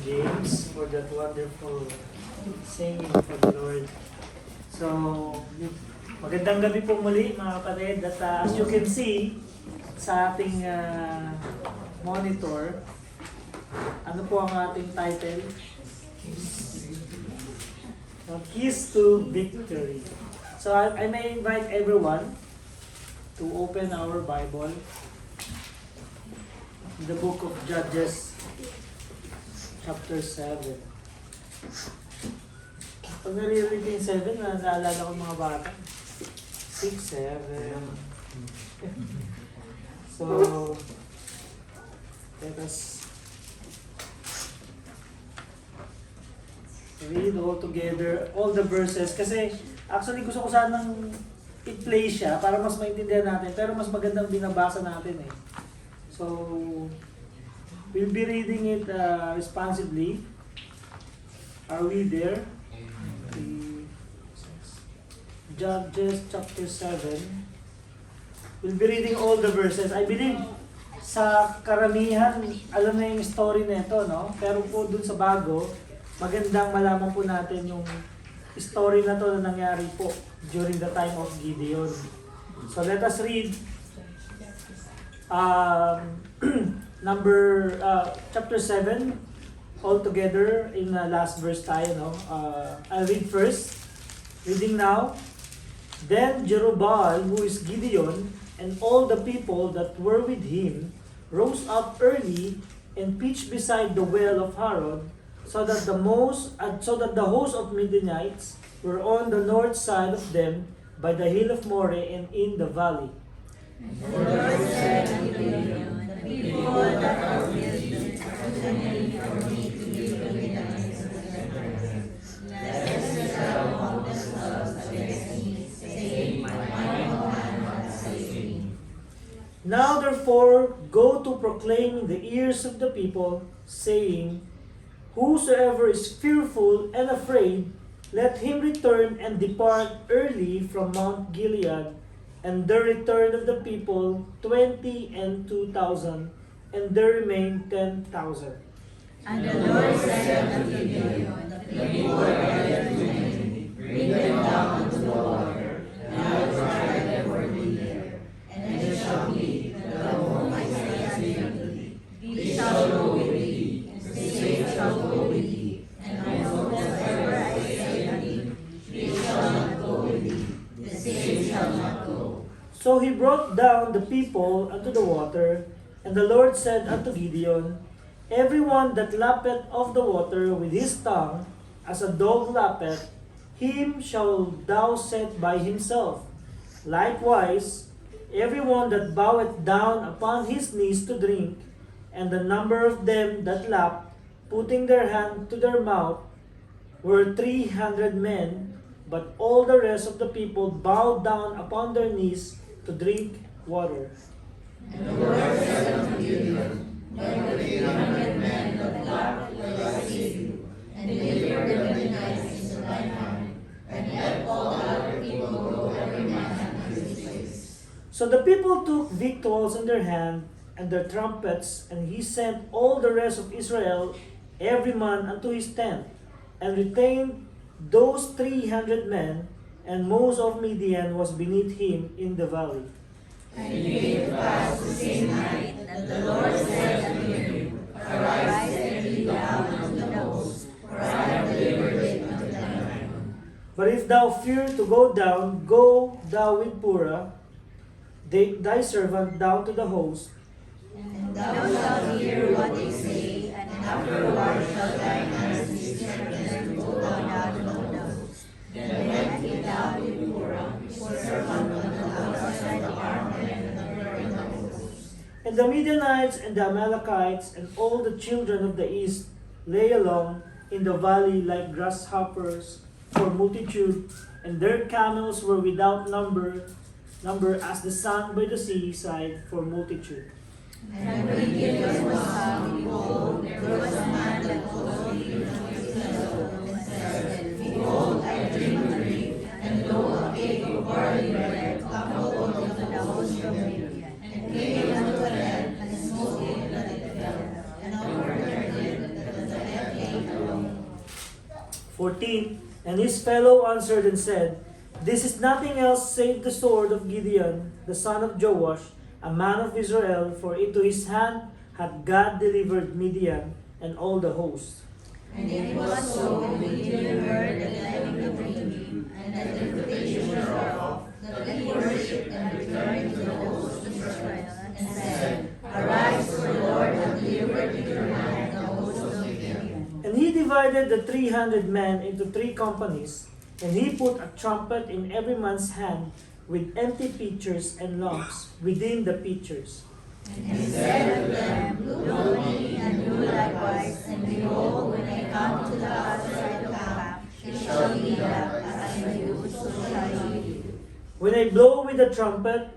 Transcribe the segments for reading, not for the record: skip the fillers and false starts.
James, for that wonderful singing for the Lord. So, magandang gabi po muli mga kapatid. At as you can see sa ating monitor, ano po ang ating title? Keys to Victory. So I may invite everyone to open our Bible in the book of Judges, chapter 7. Pag naririnig yung 7, naalala ko mga bata. 6, 7. So, let us read all together, all the verses. Kasi, actually, gusto ko sanang i-play siya para mas maintindihan natin. Pero mas magandang binabasa natin eh. So, we'll be reading it responsibly. Are we there? Judges chapter 7. We'll be reading all the verses. I believe sa karamihan, alam na yung story nito, no? Pero po dun sa bago, magandang malaman po natin yung story na to na nangyari po during the time of Gideon. So let us read chapter 7 all together in the last verse tayo, no? I'll read first. Reading now. Then Jerubbaal, who is Gideon, and all the people that were with him rose up early and pitched beside the well of Harod, so that the host of Midianites were on the north side of them by the hill of Moreh and in the valley. And the Lord said unto Gideon, the people that are with thee are too many for me to give the Midianites into their hands. Lest they among themselves against me, saying, my mighty man hath saved me. Now therefore go to proclaim in the ears of the people, saying, whosoever is fearful and afraid, let him return and depart early from Mount Gilead. And there returned of the people 20 and 2,000, and there remained 10,000. And the Lord said unto Gideon, the people are yet too many, bring them down unto the water, and I will try them for thee there. And it shall be, that the moment I say unto thee, these shall go with thee, and the same shall go with thee. And whatsoever I say unto thee, these shall not go with thee, the same shall not go. So he brought down the people unto the water, and the Lord said unto Gideon, everyone that lappeth of the water with his tongue, as a dog lappeth, him shall thou set by himself. Likewise, everyone that boweth down upon his knees to drink, and the number of them that lapped, putting their hand to their mouth, were 300 men, but all the rest of the people bowed down upon their knees to drink water. And the Lord said unto Gideon, then the 300 men that lapped will I save you, and deliver the Midianites into thine hand, and let all the other people go every man unto his place. So the people took victuals in their hand, and their trumpets, and he sent all the rest of Israel, every man unto his tent, and retained those 300 men, and most of Midian was beneath him in the valley. And it came to pass the same night that the Lord said unto him, arise, get thee down unto the host, for I have delivered it unto thine hand. But if thou fear to go down, go thou with Purah, thy servant, down to the host. And thou shalt hear what they say, and afterward shall thine hands be strengthened to go down to the host. Then went he down with Purah, his servant, unto outside the arm and the host. And the Midianites and the Amalekites and all the children of the east lay along in the valley like grasshoppers for multitude, and their camels were without number as the sand by the seaside for multitude. And when Gideon was come, behold, there was a man that was leading his vessel, and said, behold, I drink, and lo, a cake of barley bread, coupled unto the host of Midian, and came unto the head, and smote it that it fell, and overturned it that the head 14. And his fellow answered and said, This is nothing else save the sword of Gideon, the son of Joash, a man of Israel, for into his hand hath God delivered Midian and all the host. And it was so when Gideon heard the telling of the dream, and the interpretation thereof, that he worshipped and returned to the host of Israel, and said, Arise, for the Lord hath delivered into your hand the host of Midian. And he divided the 300 men into 3 companies, and he put a trumpet in every man's hand, with empty pitchers and lamps within the pitchers. And he said to them, Blow me, and you likewise, and behold, when I come to the outside of the camp, it shall be that as I do, so shall ye do. When I blow with the trumpet,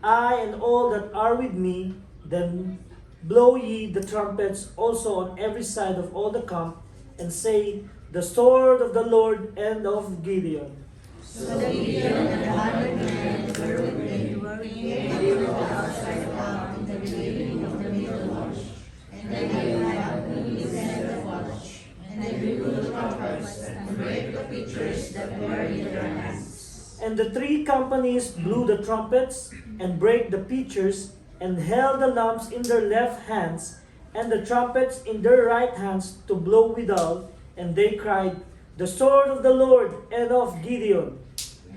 I and all that are with me, then blow ye the trumpets also on every side of all the camp, and say, The sword of the Lord and of Gideon. So Gideon and the 100 men that were with him came to the outside of the camp in the beginning of the middle watch. And they came back when he sent the watch. And they blew the trumpets and brake the pitchers that were in their hands. And the 3 companies blew the trumpets, and brake the pitchers, and held the lamps in their left hands, and the trumpets in their right hands to blow withal, and they cried, The sword of the Lord and of Gideon.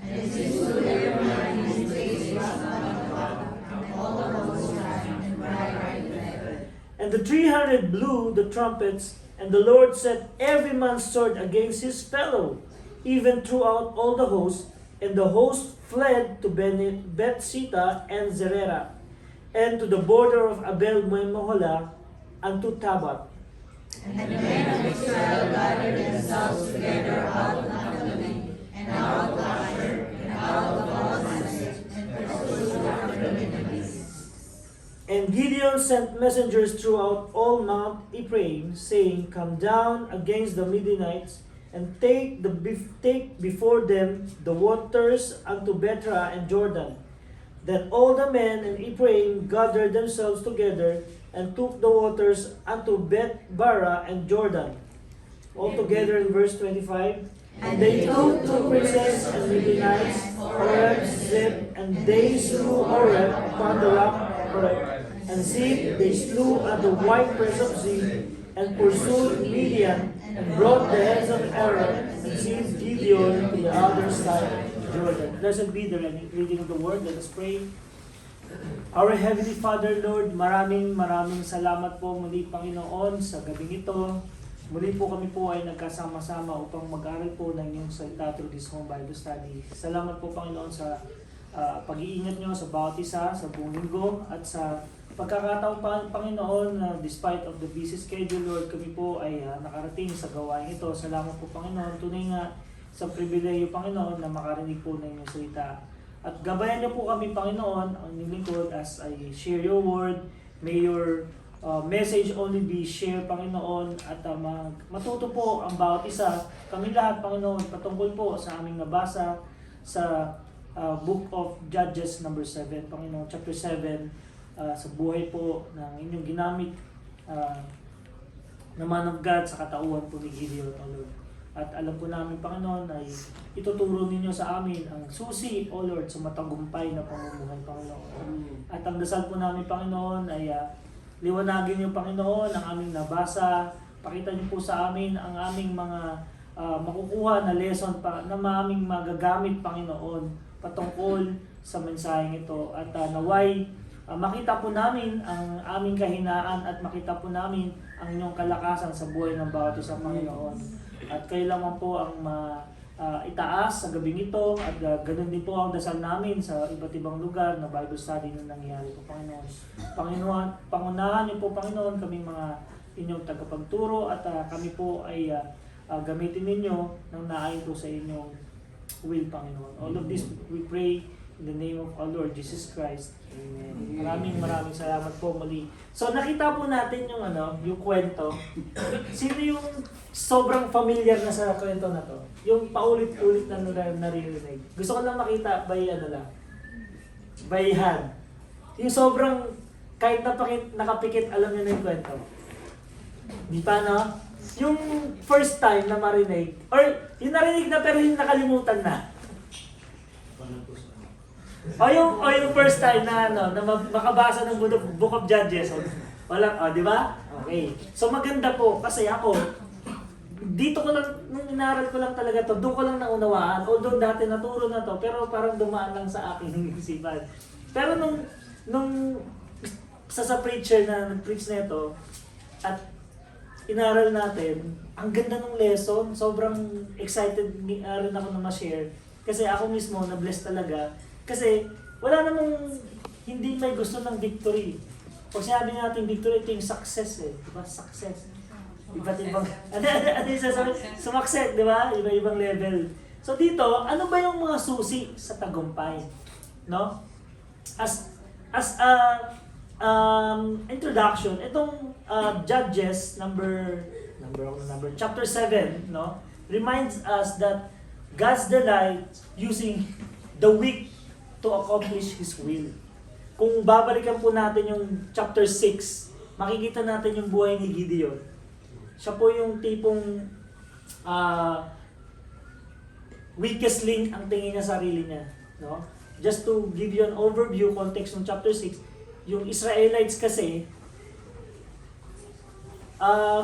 And as he stood there behind, his face was not upon, and all the host ran and cried together. And the 300 blew the trumpets, and the Lord set every man's sword against his fellow, even throughout all the host, and the host fled to Bethsita and Zerera, and to the border of Abel Meholah, and to Tabat. And the men of Israel gathered themselves together out of Naphtali, and out of Asher, and out of Manasseh, and pursued after the enemies. And Gideon sent messengers throughout all Mount Ephraim, saying, Come down against the Midianites, and take before them the waters unto Betra and Jordan. Then all the men in Ephraim gathered themselves together, and took the waters unto Beth-bara and Jordan. Altogether in verse 25, And they took 2 princes and Midianites, Oreb, Zeb, and they slew Oreb upon the rock Oreb, and Zeb they slew at the white press of Zeb, and pursued Midian, and brought the heads of Aaron, and seized Gideon to the other side of Jordan. Blessed be the reading of the word. Let us pray. Our Heavenly Father, Lord, maraming salamat po muli, Panginoon, sa gabing ito. Muli po kami po ay nagkasama-sama upang mag-aral po ng inyong salita through this home Bible study. Salamat po, Panginoon, sa pag-iingat nyo sa bawat isa, sa buong linggo, at sa pagkakataong, Panginoon, na despite of the busy schedule, Lord, kami po ay nakarating sa gawain ito. Salamat po, Panginoon. Tunay nga sa pribileyo, Panginoon, na makarinig po ng inyong salita. At gabayan niyo po kami, Panginoon, ang lingkod as I share your word. May your message only be shared, Panginoon, at matuto po ang bawat isa. Kami lahat, Panginoon, patungkol po sa aming nabasa sa Book of Judges number 7, Panginoon, chapter 7, sa buhay po ng inyong ginamit na man of God sa katauhan po ni Gideon, O Lord. At alam po namin, Panginoon, ay ituturo ninyo sa amin ang susi, O Lord, sa matagumpay na pamumuhay, Panginoon. At ang dasal po namin, Panginoon, ay liwanagin niyo, Panginoon, ang aming nabasa. Pakita niyo po sa amin ang aming mga makukuha na lesson na aming magagamit, Panginoon, patungkol sa mensaheng ito. At naway, makita po namin ang aming kahinaan at makita po namin ang inyong kalakasan sa buhay ng bawat isa, Panginoon. At kayo lamang po ang itaas sa gabing ito, at ganun din po ang dasal namin sa iba't ibang lugar na Bible study na nangyayari po, Panginoon. Pangunahan niyo po, Panginoon, kaming mga inyong tagapagturo, at kami po ay gamitin ninyo ng naayon po sa inyong will, Panginoon. All of this we pray in the name of our Lord Jesus Christ. Amen. Maraming salamat po muli. So nakita po natin yung kwento. Sino yung sobrang familiar na sa kwento na to? Yung paulit-ulit na naririnig. Gusto ko lang makita by by hand. Yung sobrang kahit nakapikit alam niyo na yung kwento. Di pa, no? yung first time na marinig, or yung narinig na pero yung nakalimutan na. O yung first time na ano, na makabasa ng Book of Judges. Wala, di ba? Okay. So maganda po kasi ako dito ko lang nung inaral ko lang talaga to, doon ko lang naunawaan. Although dati naturo na to, pero parang dumaan lang sa aking isipan. Pero nung sa preacher na nag-preach na ito at inaral natin, ang ganda ng lesson, sobrang excited rin ako na ma-share. Kasi ako mismo na-bless talaga. Kasi wala namang hindi may gusto ng victory. Pag sinabi natin victory, ito yung success eh. Diba? Success. Iba't ibang, ano yung sasabi? Sumakset, di ba? Iba-ibang level. So dito, ano ba yung mga susi sa tagumpay? No? As a introduction, itong Judges chapter 7, no, reminds us that God's delight using the weak to accomplish His will. Kung babalikan po natin yung chapter 6, makikita natin yung buhay ni Gideon. Siya po yung tipong weakest link ang tingin niya sa sarili niya. No? Just to give you an overview, context ng chapter 6, yung Israelites kasi,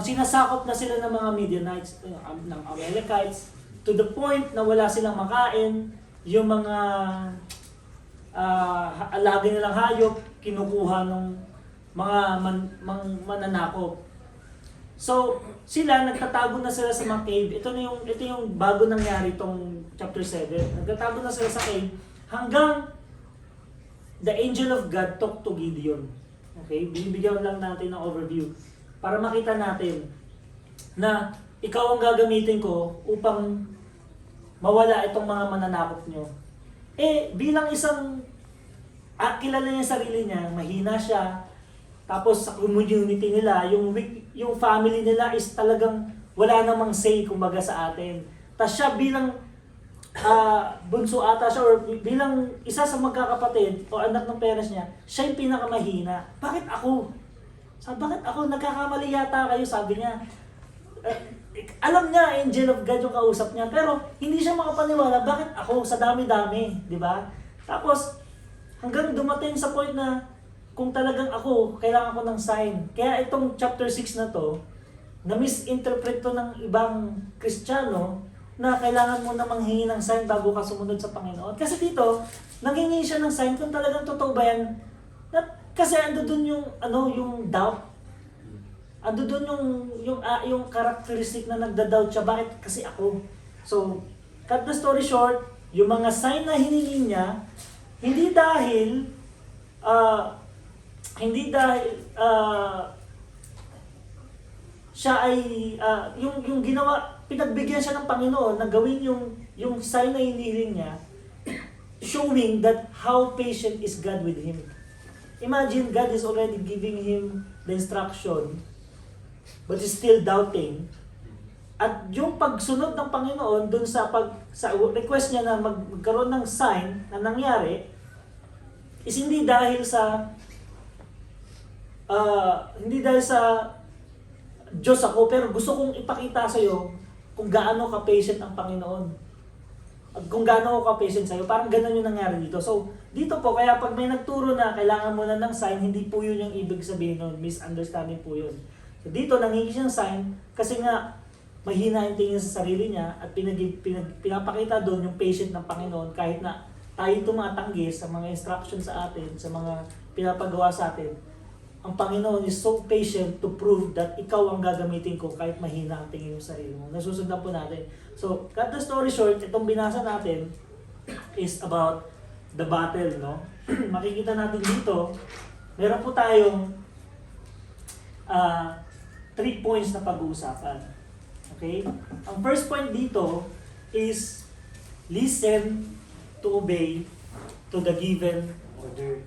sinasakop na sila ng mga Midianites, ng Amalekites, to the point na wala silang makain, yung mga alaga nilang hayop, kinukuha ng mga mananakop. So, sila nagtatago na sila sa mga cave. Ito yung bago nangyari itong chapter 7. Nagtatago na sila sa cave hanggang the angel of God talked to Gideon. Okay? Binibigyan lang natin ng overview para makita natin na ikaw ang gagamitin ko upang mawala itong mga mananakop nyo. Bilang isang kilala niya sarili niya, mahina siya, tapos sa community nila, yung family nila is talagang wala namang say kumbaga sa atin. Tapos siya bilang bunso ata siya or bilang isa sa magkakapatid o anak ng parents niya, siya yung pinakamahina. Bakit ako? Bakit ako? Nagkakamali yata kayo, sabi niya. Alam niya, angel of God yung kausap niya, pero hindi siya makapaniwala, bakit ako sa dami-dami, di ba? Tapos, hanggang dumating sa point na kung talagang ako, kailangan ko ng sign. Kaya itong chapter 6 na to, na-misinterpret to ng ibang Kristiyano na kailangan mo na manghingi ng sign bago ka sumunod sa Panginoon. Kasi dito, nanghingi siya ng sign kung talagang totoo ba yan. Kasi ando dun yung doubt. Ando dun yung characteristic na nagda-doubt siya. Bakit? Kasi ako. So, cut the story short, yung mga sign na hiningi niya, hindi dahil siya ay yung ginawa, pinagbigyan siya ng Panginoon na gawin yung sign na hinihiling niya, showing that how patient is God with him. Imagine God is already giving him the instruction, but he's still doubting. At yung pagsunod ng Panginoon dun sa request niya na magkaroon ng sign na nangyari is hindi dahil sa Diyos ako, pero gusto kong ipakita sa iyo kung gaano ka-patient ang Panginoon. At kung gaano ka patient sa iyo, parang ganun yung nangyari dito. So, dito po, kaya pag may nagturo na kailangan mo na ng sign, hindi po yun yung ibig sabihin nun. Misunderstanding po yun. So, dito, nangingi siyang sign kasi nga, mahina yung tingin sa sarili niya at pinapakita doon yung patient ng Panginoon kahit na tayo tumatanggi sa mga instructions sa atin, sa mga pinapagawa sa atin. Ang Panginoon is so patient to prove that ikaw ang gagamitin ko kahit mahina ang tingin mo sa sarili mo. Nasusundan po natin. So, cut the story short, itong binasa natin is about the battle, no? Makikita natin dito, meron po tayong 3 points na pag-uusapan. Okay? Ang first point dito is listen to obey to the given order.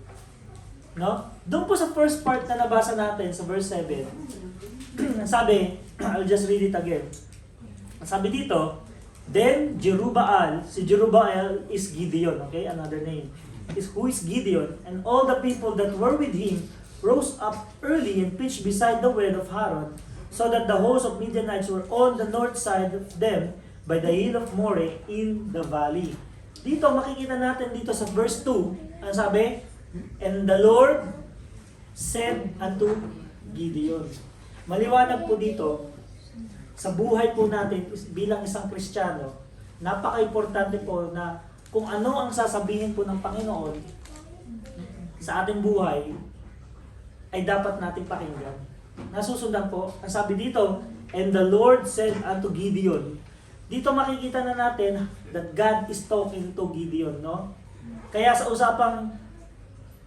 No? Doon po sa first part na nabasa natin sa verse 7, sabi, I'll just read it again. Sabi dito, then Jerubbaal, si Jerubbaal is Gideon, okay? Another name. Who is Gideon? And all the people that were with him rose up early and pitched beside the well of Haron, so that the host of Midianites were on the north side of them by the hill of Moreh in the valley. Dito, makikita natin dito sa verse 2, ang sabi, and the Lord said unto Gideon. Maliwanag po dito, sa buhay po natin bilang isang Kristiyano, napaka-importante po na kung ano ang sasabihin po ng Panginoon sa ating buhay, ay dapat nating pakinggan. Nasusundan po, ang sabi dito, and the Lord said unto Gideon. Dito makikita na natin that God is talking to Gideon, no? Kaya sa usapang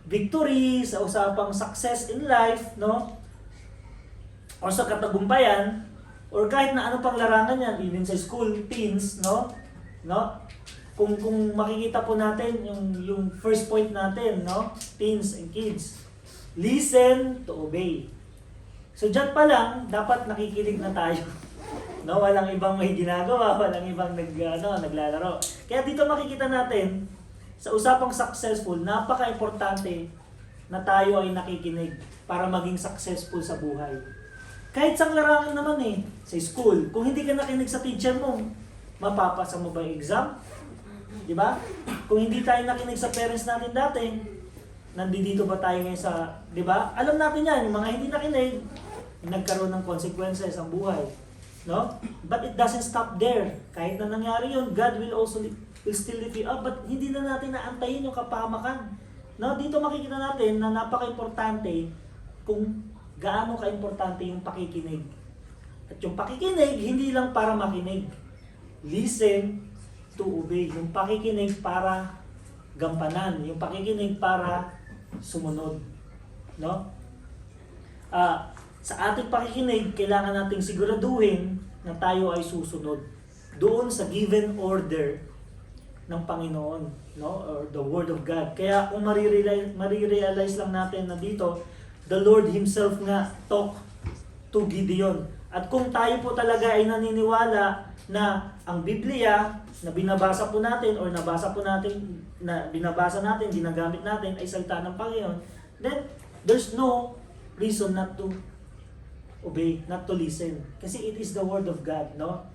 victory, sa usapang success in life, no? O sa katagumpayan, or kahit na ano pang larangan yan, even sa school, teens, no? No? Kung makikita po natin yung first point natin, no? Teens and kids. Listen to obey. So diyan pa lang, dapat nakikinig na tayo. No, walang ibang may ginagawa, walang ibang naglalaro. Kaya dito makikita natin, sa usapang successful, napaka-importante na tayo ay nakikinig para maging successful sa buhay. Kahit sa larangan naman sa school, kung hindi ka nakinig sa teacher mo, mapapasa mo ba yung exam? Di ba? Kung hindi tayo nakinig sa parents natin dati, nandito ba tayo ngayon sa, di ba? Alam natin yan, yung mga hindi nakinig, nagkaroon ng consequences ang buhay. No? But it doesn't stop there. Kahit na nangyari yun, God will still lift you up, but hindi na natin naantayin yung kapahamakan. No? Dito makikita natin na napaka-importante kung gaano ka-importante yung pakikinig. At yung pakikinig, hindi lang para makinig. Listen to obey. Yung pakikinig para gampanan. Yung pakikinig para sumunod. No? Sa ating pakikinig, kailangan nating siguraduhin na tayo ay susunod doon sa given order ng Panginoon, no? Or the Word of God. Kaya kung marirealize lang natin na dito, the Lord Himself nga talk to Gideon. At kung tayo po talaga ay naniniwala na ang Biblia na binabasa po natin or binabasa natin, ginagamit natin ay salita ng Panginoon, then there's no reason not to obey, not to listen. Kasi it is the Word of God, no?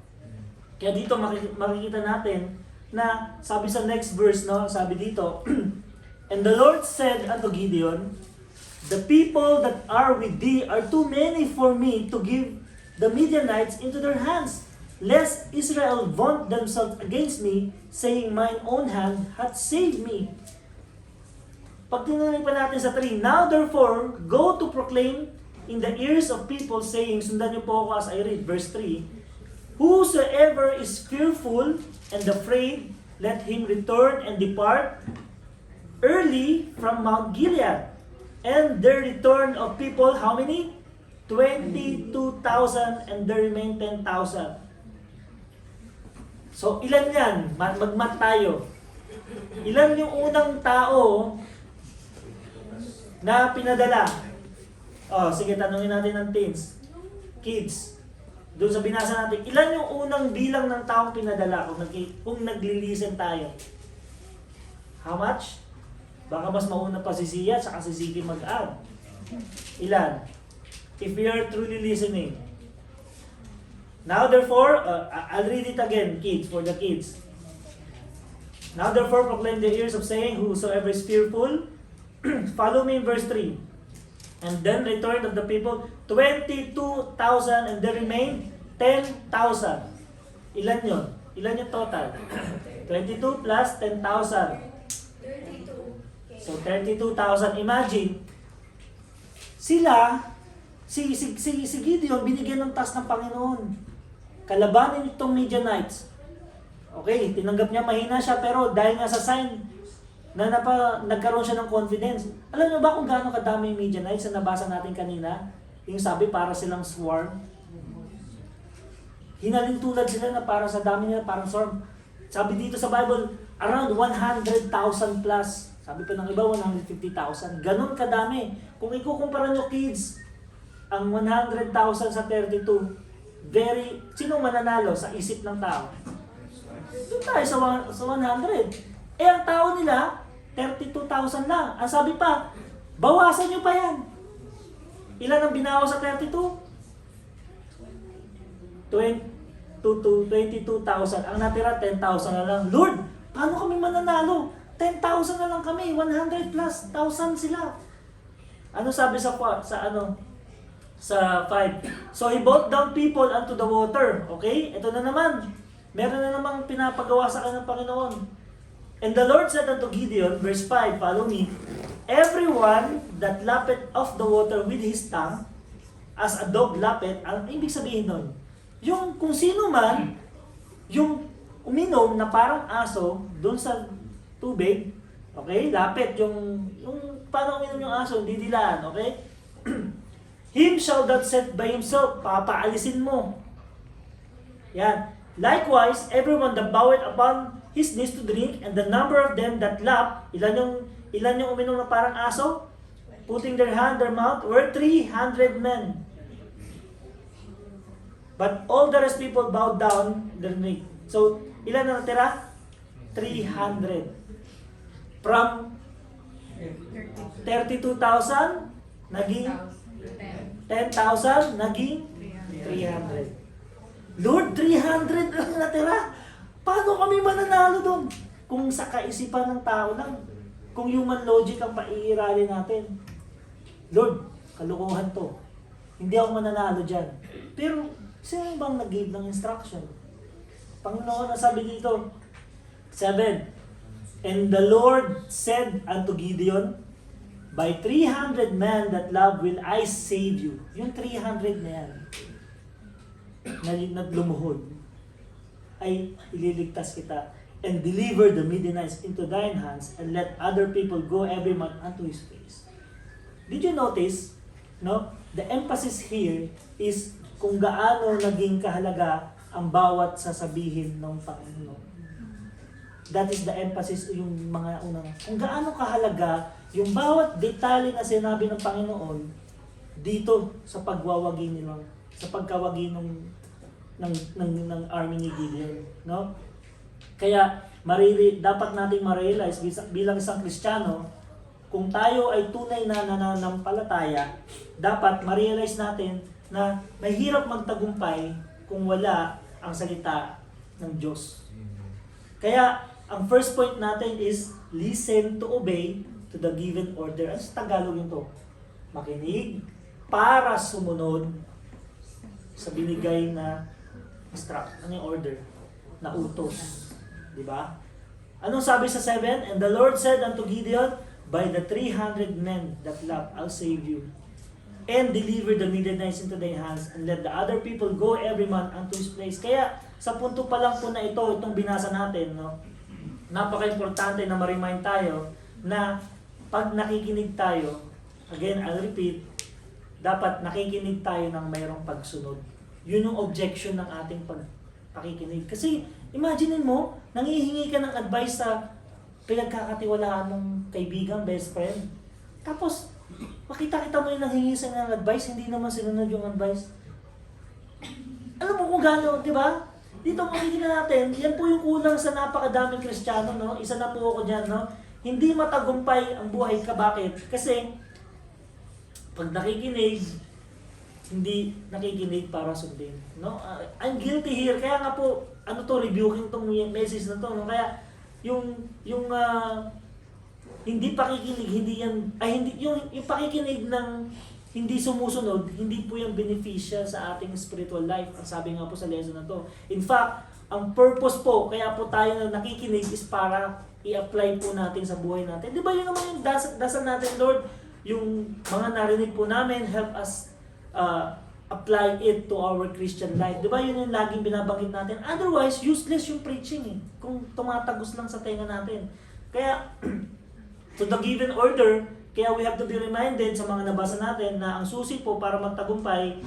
Kaya dito makikita natin na sabi sa next verse, no? Sabi dito, and the Lord said unto Gideon, the people that are with thee are too many for me to give the Midianites into their hands, lest Israel vaunt themselves against me, saying, mine own hand hath saved me. Pag tinanong pa natin sa 3, now therefore, go to proclaim in the ears of people, saying, sundan niyo po ako as I read, verse 3, whosoever is fearful and afraid, let him return and depart early from Mount Gilead. And there return of people, how many? 22,000, and there remain 10,000. So, ilan yan? Magmat tayo. Ilan yung unang tao na pinadala? Oh, sige, tanungin natin ng teens. Kids. Doon sa binasa natin, ilan yung unang bilang ng taong pinadala kung nagli-listen tayo? How much? Baka mas mauna pa si Sia at si Ziggy mag-add. Ilan? If we are truly listening. Now therefore, I'll read it again, kids, for the kids. Now therefore proclaim the ears of saying, whosoever is fearful, follow me in verse 3. And then returned of the people 22,000, and there remained 10,000. Ilan yun? Ilan yung total? 22 plus 10,000. 32. So 32,000. Imagine, sila, si Gideon, binigyan ng task ng Panginoon. Kalabanin itong Midianites. Okay, tinanggap niya mahina siya, pero dahil nga sa sign, nagkaroon siya ng confidence. Alam niyo ba kung gaano kadami yung Midianites na nabasa natin kanina? Yung sabi, para silang swarm. Hinalintulad sila na para sa dami nila, parang swarm. Sabi dito sa Bible, around 100,000 plus. Sabi pa ng iba, 150,000. Ganon kadami. Kung ikukumpara nyo, kids, ang 100,000 sa 32, sino mananalo sa isip ng tao? Doon tayo sa 100. Ang tao nila, 32,000 lang. Ang sabi pa, bawasan nyo pa yan. Ilan ang binawas sa 32? 22,000. Ang natira, 10,000 na lang. Lord, paano kami mananalo? 10,000 na lang kami. 100 plus 1,000 sila. Ano sabi sa 5? So he brought down people unto the water. Okay? Ito na naman. Meron na namang pinapagawa sa kanyang Panginoon. And the Lord said unto Gideon, verse 5, follow me, everyone that lappeth of the water with his tongue, as a dog lappeth, ang ibig sabihin nun, yung kung sino man, yung uminom na parang aso, dun sa tubig, okay, lapit, yung paano uminom yung aso, hindi dilaan, okay? Him shall not set by himself, papaalisin mo. Yan. Likewise, everyone that boweth upon his knees to drink, and the number of them that lap, ilan yung uminom na parang aso? Putting their hand, their mouth, were 300 men. But all the rest people bowed down their knee. So, ilan na natira? 300. From 32,000, naging 10,000, naging 300. Lord, 300 lang natira. Paano kami mananalo doon? Kung sa kaisipan ng tao lang, kung human logic ang paiirali natin. Lord, kalukuhan to. Hindi ako mananalo dyan. Pero, sino bang nag-give ng instruction? Panginoon, nasabi dito, 7, and the Lord said unto Gideon, by 300 men that love will I save you. Yung 300 na yan, na lumuhod, ay ililigtas kita, and deliver the Midianites into thine hands, and let other people go every man unto his place. Did you notice, no? The emphasis here is kung gaano naging kahalaga ang bawat sasabihin ng Panginoon. That is the emphasis, yung mga unang, kung gaano kahalaga yung bawat detalye na sinabi ng Panginoon dito sa pagwawagi nila, sa pagkawagi ng army ni Gideon, no? Kaya dapat nating ma-realize bilang isang Kristiyano, kung tayo ay tunay na nananampalataya, dapat ma-realize natin na mahirap magtagumpay kung wala ang salita ng Diyos. Kaya ang first point natin is listen to obey to the given order. Ano sa Tagalog yun to? Makinig para sumunod sa binigay na ano yung order? Na utos. Diba? Anong sabi sa 7? And the Lord said unto Gideon, by the 300 men that love, I'll save you. And deliver the Midianites into thy hands, and let the other people go every man unto his place. Kaya, sa punto pa lang po na itong binasa natin, no? Napaka-importante na ma-remind tayo na pag nakikinig tayo, again, I'll repeat, dapat nakikinig tayo ng mayroong pagsunod. Yun yung objection ng ating pakikinig. Kasi, imagine mo, nangihingi ka ng advice sa pinagkakatiwalaan mong kaibigan, best friend. Tapos, makita-kita mo yung nanghingi sa ng advice, hindi naman sinunod yung advice. Alam mo kung gano'n, di ba? Dito makikita natin, yan po yung kulang sa napakadaming Kristiyano, no? Isa na po ako dyan, no? Hindi matagumpay ang buhay ka. Bakit? Kasi, pag nakikinig, hindi nakikinig para sundin, no? I'm guilty here. Kaya nga po, ano to, rebuking tong message na to, no? Kaya yung hindi pakikinig, hindi yung pakikinig ng hindi sumusunod, hindi po yung beneficial sa ating spiritual life. Ang sabi nga po sa lesson na to. In fact, ang purpose po, kaya po tayo na nakikinig is para i-apply po natin sa buhay natin. Di ba yun naman yung dasal natin, Lord? Yung mga narinig po namin, help us apply it to our Christian life. Di ba yun yung laging binabanggit natin? Otherwise, useless yung preaching eh, kung tumatagos lang sa tenga natin. Kaya, to the given order, kaya we have to be reminded sa mga nabasa natin na ang susi po para magtagumpay,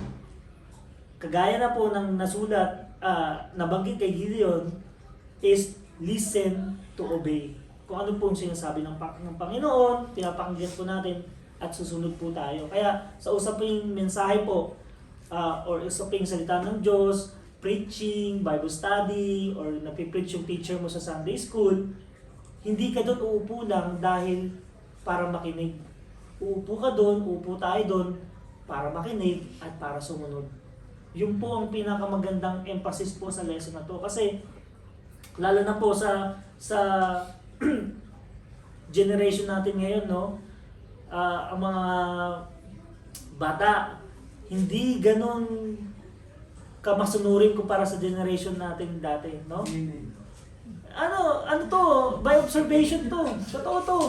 kagaya na po ng nasulat, nabanggit kay Gideon, is listen to obey. Kung ano po yung sinasabi ng Panginoon, pinapakinggan po natin at susunod po tayo. Kaya sa usaping mensahe po, or usaping salita ng Diyos, preaching, Bible study, or napipreach yung teacher mo sa Sunday school, hindi ka doon uupo lang dahil para makinig. Uupo ka doon, uupo tayo doon para makinig at para sumunod. Yun po ang pinakamagandang emphasis po sa lesson na to. Kasi, lalo na po sa generation natin ngayon, no? Ang mga bata, hindi ganun kamasunurin kumpara sa generation natin dati, no? Ano to? By observation to. Totoo to.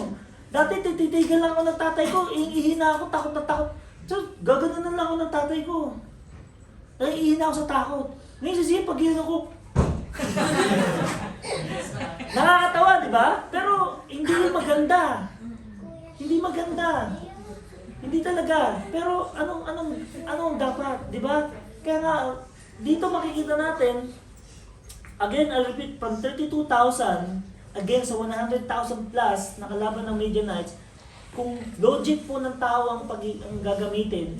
Dati tititigil lang ako ng tatay ko, ihina ako, takot na takot. So, gaganon lang ako ng tatay ko. Ihina ako sa takot. Ngayon siya, pag ihina ko, nakakatawa, di ba? Pero hindi yung maganda. Hindi maganda. Hindi talaga. Pero anong dapat, di ba? Kaya nga, dito makikita natin, again, I'll repeat, from 32,000 again sa 100,000 plus na kalaban ng Midianites, kung logic po ng tao ang gagamitin,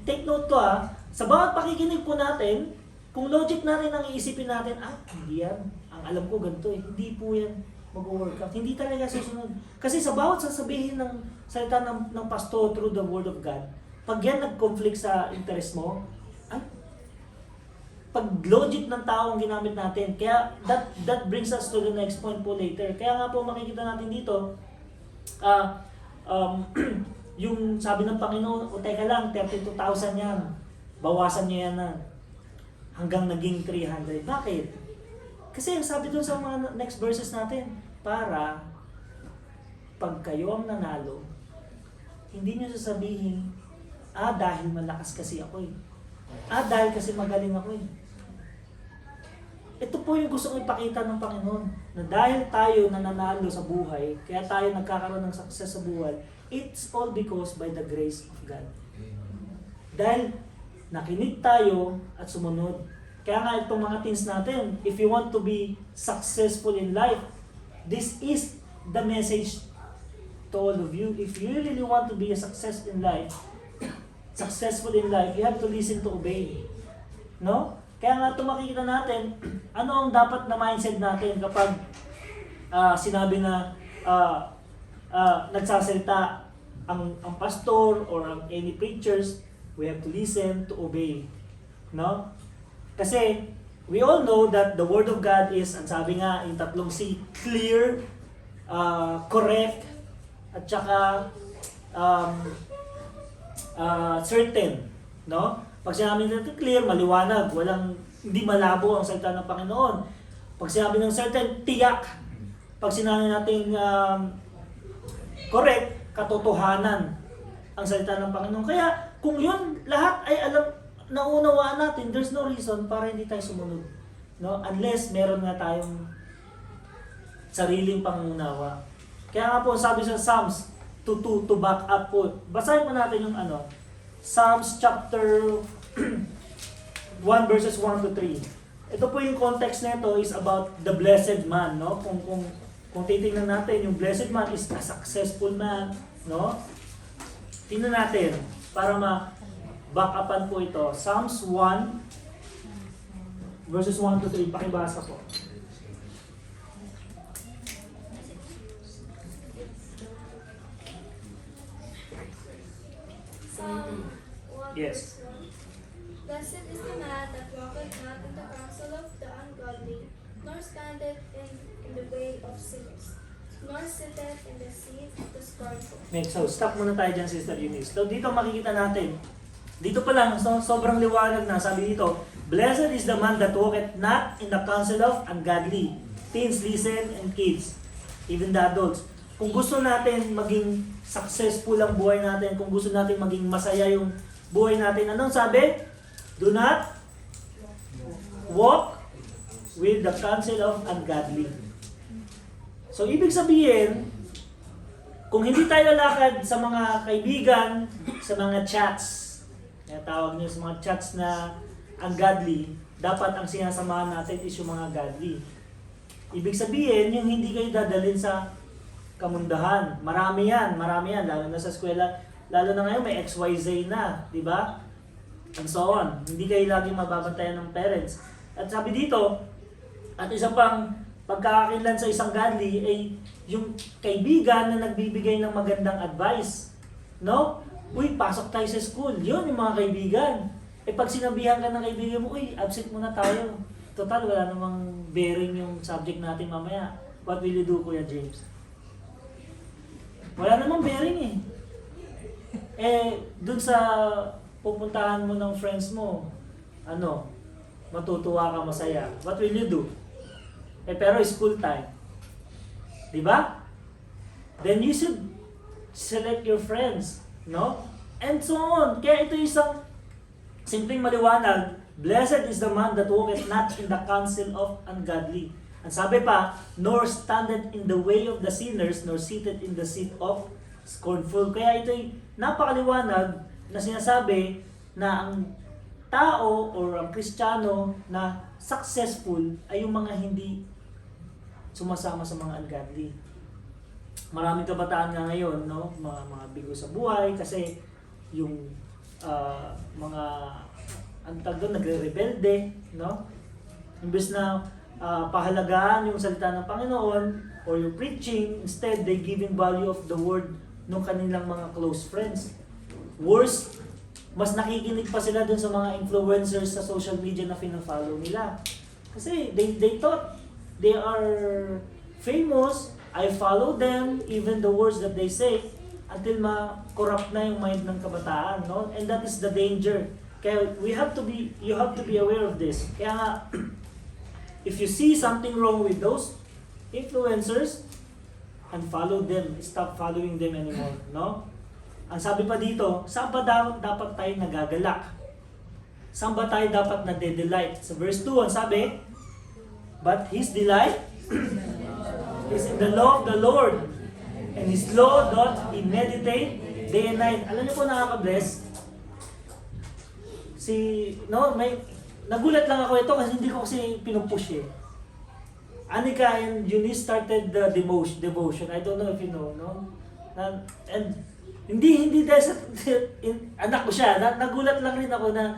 take note to sa bawat pakikinig po natin, kung logic natin ang iisipin natin, hindi yan, ang alam ko ganito hindi po yan mag-workout. Hindi talaga susunod. Kasi sa bawat sasabihin ng salita ng pastor through the word of God, pag yan nag-conflict sa interest mo, pag logic ng tao ang ginamit natin, kaya that brings us to the next point po later. Kaya nga po makikita natin dito, yung sabi ng Panginoon, teka lang, 32,000 yan, bawasan niyo yan na hanggang naging 300. Bakit? Kasi ang sabi doon sa mga next verses natin, para pag kayo ang nanalo, hindi niyo sasabihin, dahil malakas kasi ako dahil kasi magaling ako Ito po yung gusto kong ipakita ng Panginoon, na dahil tayo nananalo sa buhay, kaya tayo nagkakaroon ng success sa buhay, it's all because by the grace of God. Dahil nakinig tayo at sumunod. Kaya nga itong mga teens natin, if you want to be successful in life, this is the message to all of you. If you really want to be successful in life, you have to listen to obey. No? Kaya nga ito makikita natin, ano ang dapat na mindset natin kapag sinabi na nagsasalita ang pastor or any preachers, we have to listen to obey. No? Kasi we all know that the Word of God is, ang sabi nga, yung tatlong C, clear, correct, at saka certain. No? Pag sinabi natin clear, maliwanag, hindi malabo ang salita ng Panginoon. Pag sinabi ng certain, tiyak. Pag sinabi natin correct, katotohanan ang salita ng Panginoon. Kaya kung yun lahat ay naunawaan natin, there's no reason para hindi tayo sumunod. No? Unless meron nga tayong sariling pangunawa. Kaya nga po sabi sa Psalms, to back up po. Basahin po natin yung Psalms chapter 1 verses 1 to 3. Ito po yung context nito is about the blessed man, no? Kung titingnan natin, yung blessed man is a successful man, no? Tingnan natin para ma-back upan po ito. Psalms 1 verses 1 to 3, pakibasa po. Yes. Blessed is the man that walketh not in the counsel of the ungodly, nor standeth in the way of sinners, nor sitteth in the seat of the scornful. So, stop muna tayo dyan, Sister Eunice. So, dito makikita natin, dito pa lang, sobrang liwanag na, sabi dito, blessed is the man that walketh not in the counsel of ungodly. Teens, listen, and kids, even the adults. Kung gusto natin maging successful ang buhay natin, kung gusto natin maging masaya yung buhay natin, anong sabi? Do not walk with the counsel of ungodly. So, ibig sabihin, kung hindi tayo lalakad sa mga kaibigan, sa mga chats, kaya tawag niyo sa mga chats na ungodly, dapat ang sinasamahan natin is yung mga godly. Ibig sabihin, yung hindi kayo dadalhin sa kamundahan. Marami yan, lalo na sa eskwela. Lalo na ngayon, may XYZ na, di ba? And so on. Hindi kayo laging mababantayan ng parents. At sabi dito, at isa pang pagkakakilan sa isang godly ay yung kaibigan na nagbibigay ng magandang advice. No? Uy, pasok tayo sa school. Yun yung mga kaibigan. Eh pag sinabihan ka ng kaibigan mo, uy, absent muna tayo. Total, wala namang bearing yung subject natin mamaya. What will you do, Kuya James? Wala namang bearing eh. Eh, dun sa pupuntahan mo ng friends mo, matutuwa ka, masaya. What will you do? Eh, pero school time. Diba? Then you should select your friends, no? And so on. Kaya ito isang simpleng maliwanag. Blessed is the man that walketh not in the counsel of ungodly. Ang sabi pa, nor standeth in the way of the sinners, nor seated in the seat of scornful. Kaya ito'y napakaliwanag na sinasabi na ang tao or ang Kristiyano na successful ay yung mga hindi sumasama sa mga ungodly. Maraming kabataan nga ngayon, no? Mga bigo sa buhay kasi yung mga antag doon, nagre-rebelde, no? Imbes na pahalagaan yung salita ng Panginoon or yung preaching, instead they giving value of the word ng kanilang mga close friends. Worse, mas nakikinig pa sila dun sa mga influencers sa social media na fina-follow nila. Kasi they thought they are famous, I follow them, even the words that they say, until ma-corrupt na yung mind ng kabataan, no? And that is the danger. Kaya you have to be aware of this. Kaya nga, if you see something wrong with those influencers, unfollow them, stop following them anymore, no? Ang sabi pa dito, saan ba dapat tayo nagagalak? Saan ba tayo dapat nade-delight? Sa verse 2, ang sabi, but his delight is in the law of the Lord, and his law doth he meditate day and night. Alam niyo po, nakaka-bless. Nagulat lang ako ito kasi hindi ko kasi pinupush eh. Anika and Eunice started the devotion. I don't know if you know, no? And hindi dahil sa anak ko siya. Nagulat lang rin ako na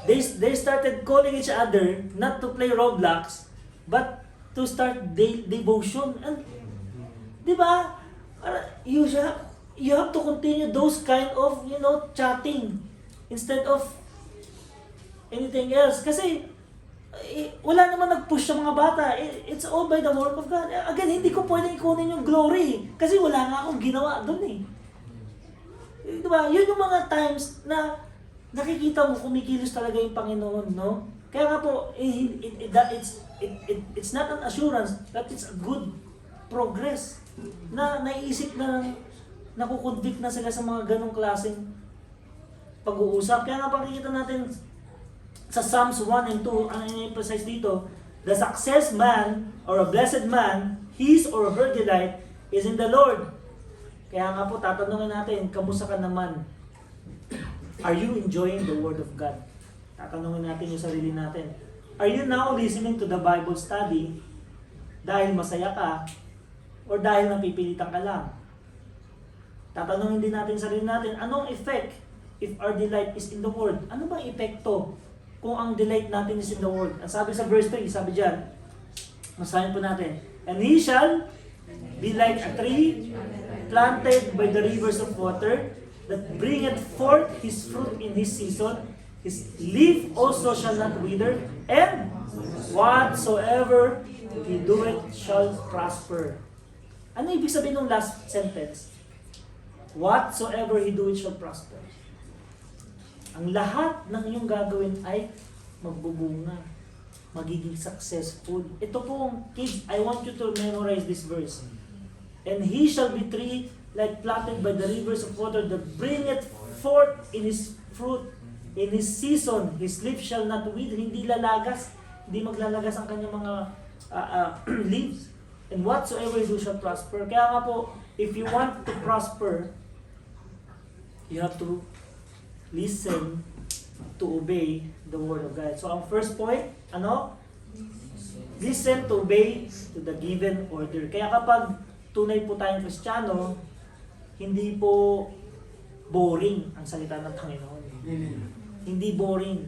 they started calling each other not to play Roblox, but to start devotion. And di ba? You have to continue those kind of, chatting instead of anything else. Kasi wala naman nag-push sa mga bata. It's all by the work of God. Again, hindi ko pwedeng ikunin yung glory. Kasi wala nga akong ginawa doon eh. Diba? Yun yung mga times na nakikita mo kumikilos talaga yung Panginoon, no? Kaya nga po, it's not an assurance that it's a good progress. Na naiisip na nakukonvict na sila sa mga ganong klaseng pag-uusap. Kaya nga pakikita natin sa Psalms 1 and 2, ang i-emphasize dito, the success man or a blessed man, his or her delight is in the Lord. Kaya nga po, tatanungin natin, kamusta ka naman? Are you enjoying the Word of God? Tatanungin natin yung sarili natin. Are you now listening to the Bible study dahil masaya ka or dahil napipilitan ka lang? Tatanungin din natin sarili natin, anong effect if our delight is in the Word? Ano bang epekto kung ang delight natin is in the Word? Ang sabi sa verse 3, sabi dyan, masahin po natin, and he shall be like a tree planted by the rivers of water that bringeth forth his fruit in his season. His leaf also shall not wither, and whatsoever he doeth shall prosper. Ano ibig sabihin ng last sentence? Whatsoever he doeth shall prosper. Ang lahat ng iyong gagawin ay magbubunga, magiging successful. Ito pong kids, I want you to memorize this verse. And he shall be tree like planted by the rivers of water that bringeth forth in his fruit in his season. His leaf shall not wither, hindi lalagas, hindi maglalagas ang kanyang mga leaves. And whatsoever he do shall prosper. Kaya nga po, if you want to prosper, you have to listen to obey the Word of God. So ang first point, listen to obey to the given order. Kaya kapag tunay po tayong Kristiyano, hindi po boring ang salita ng Panginoon. Hindi boring.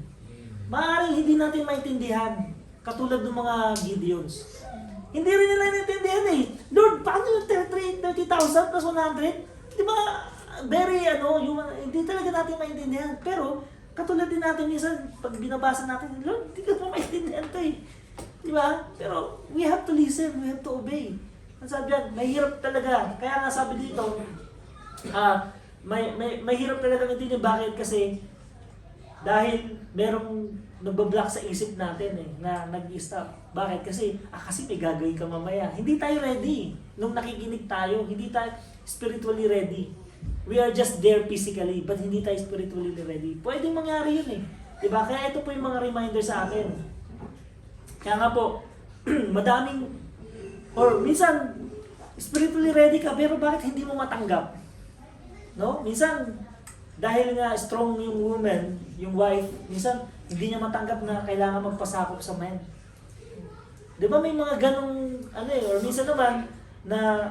Maaaring hindi natin maintindihan, katulad ng mga Gideons. Hindi rin nila naintindihan eh. Lord, paano yung 30,000 plus 100? Di ba, very, hindi talaga natin maintindihan. Pero, Katulad din natin minsan, pag binabasa natin, Lord, hindi ka pa maintindihan to eh. Di ba? Pero we have to listen, we have to obey. Ang sabi yan, mahirap talaga. Kaya nga sabi dito, mahirap talaga maintindihan. Bakit? Kasi dahil merong nagbablock sa isip natin eh, na nag-stop. Bakit? Kasi may gagawin ka mamaya. Hindi tayo ready. Nung nakikinig tayo, hindi tayo spiritually ready. We are just there physically, but hindi tayo spiritually ready. Pwedeng mangyari yun eh. Diba? Kaya ito po yung mga reminder sa akin. Kaya nga po, madaming, or minsan, spiritually ready ka, pero bakit hindi mo matanggap? No? Minsan, dahil nga strong yung woman, yung wife, minsan, hindi niya matanggap na kailangan magpasakop sa men. Di ba may mga ganong, or minsan naman, na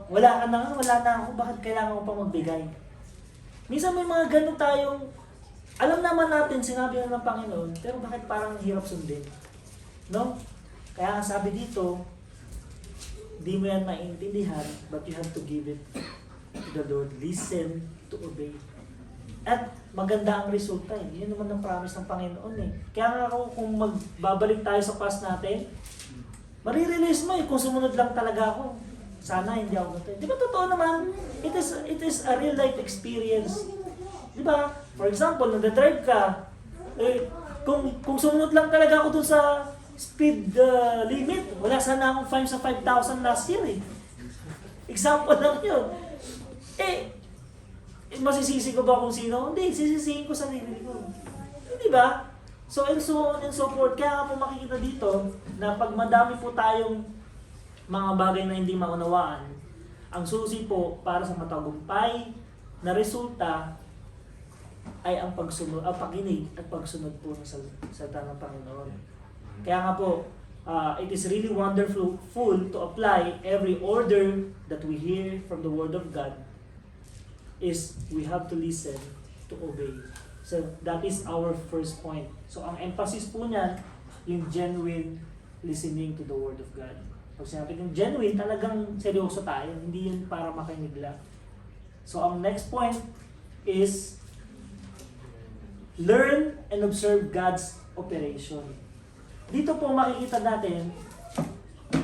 wala na ako, bakit kailangan ko pa magbigay? Minsan may mga ganon tayong, alam naman natin, sinabi na ng Panginoon, pero bakit parang hirap sundin? No? Kaya ang sabi dito, di mo yan maintindihan, but you have to give it to the Lord. Listen to obey. At maganda ang resulta eh. Yun naman ang promise ng Panginoon eh. Kaya nga kung magbabalik tayo sa past natin, marirealize mo eh, kung sumunod lang talaga ako. Sana hindi ako ganito. Di ba totoo naman? It is a real life experience. Di ba? For example, nag-drive ka, kung sumunod lang talaga ako dun sa speed limit, wala sana akong fine sa 5,000 last year eh. Example lang yun. Masisisi ko ba kung sino? Hindi, sisisihin ko sarili ko. Di ba? So, and so on and so forth. Kaya nga po makikita dito na pag madami po tayong mga bagay na hindi maunawaan, ang susi po para sa matagumpay na resulta ay ang pakinig at pagsunod po ng salita ng Panginoon. Kaya nga po, it is really wonderful to apply every order that we hear from the Word of God is we have to listen to obey. So that is our first point. So ang emphasis po niyan, yung genuine listening to the Word of God. Pag sinabi ng genuine, talagang seryoso tayo. Hindi yun para makinig lang. So ang next point is learn and observe God's operation. Dito po makikita natin,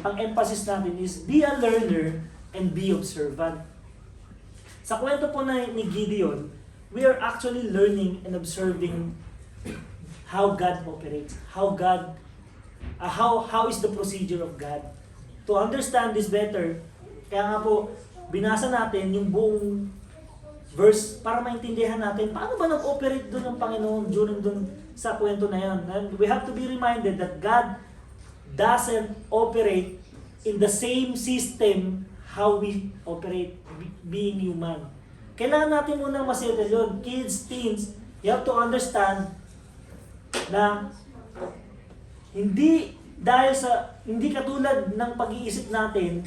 ang emphasis natin is be a learner and be observant. Sa kwento po ni Gideon, we are actually learning and observing how God operates, how is the procedure of God. To understand this better, kaya nga po, binasa natin yung buong verse para maintindihan natin paano ba nag-operate doon ng Panginoon during doon sa kwento na yan. And we have to be reminded that God doesn't operate in the same system how we operate being human. Kailangan natin munang masettle yun. Kids, teens, you have to understand na hindi katulad ng pag-iisip natin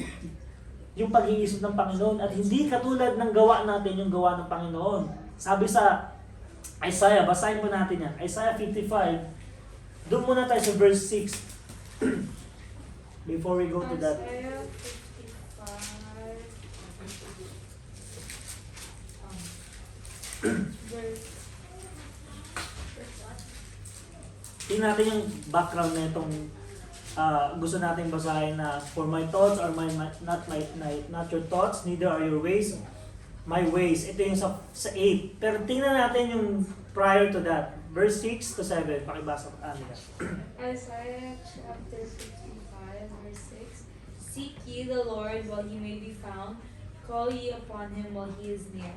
yung pag-iisip ng Panginoon at hindi katulad ng gawa natin yung gawa ng Panginoon. Sabi sa Isaiah, basahin mo natin yan. Isaiah 55, doon muna tayo sa verse 6 before we go to that. Isaiah 55, verse what? Tingnan natin yung background na itong gusto natin basahin na for my thoughts are not your thoughts, neither are your ways my ways. Ito yung sa 8. Pero tingnan natin yung prior to that. Verse 6 to 7. Pakibasa ko amin. Isaiah chapter 55, verse 6. Seek ye the Lord while he may be found, call ye upon him while he is near.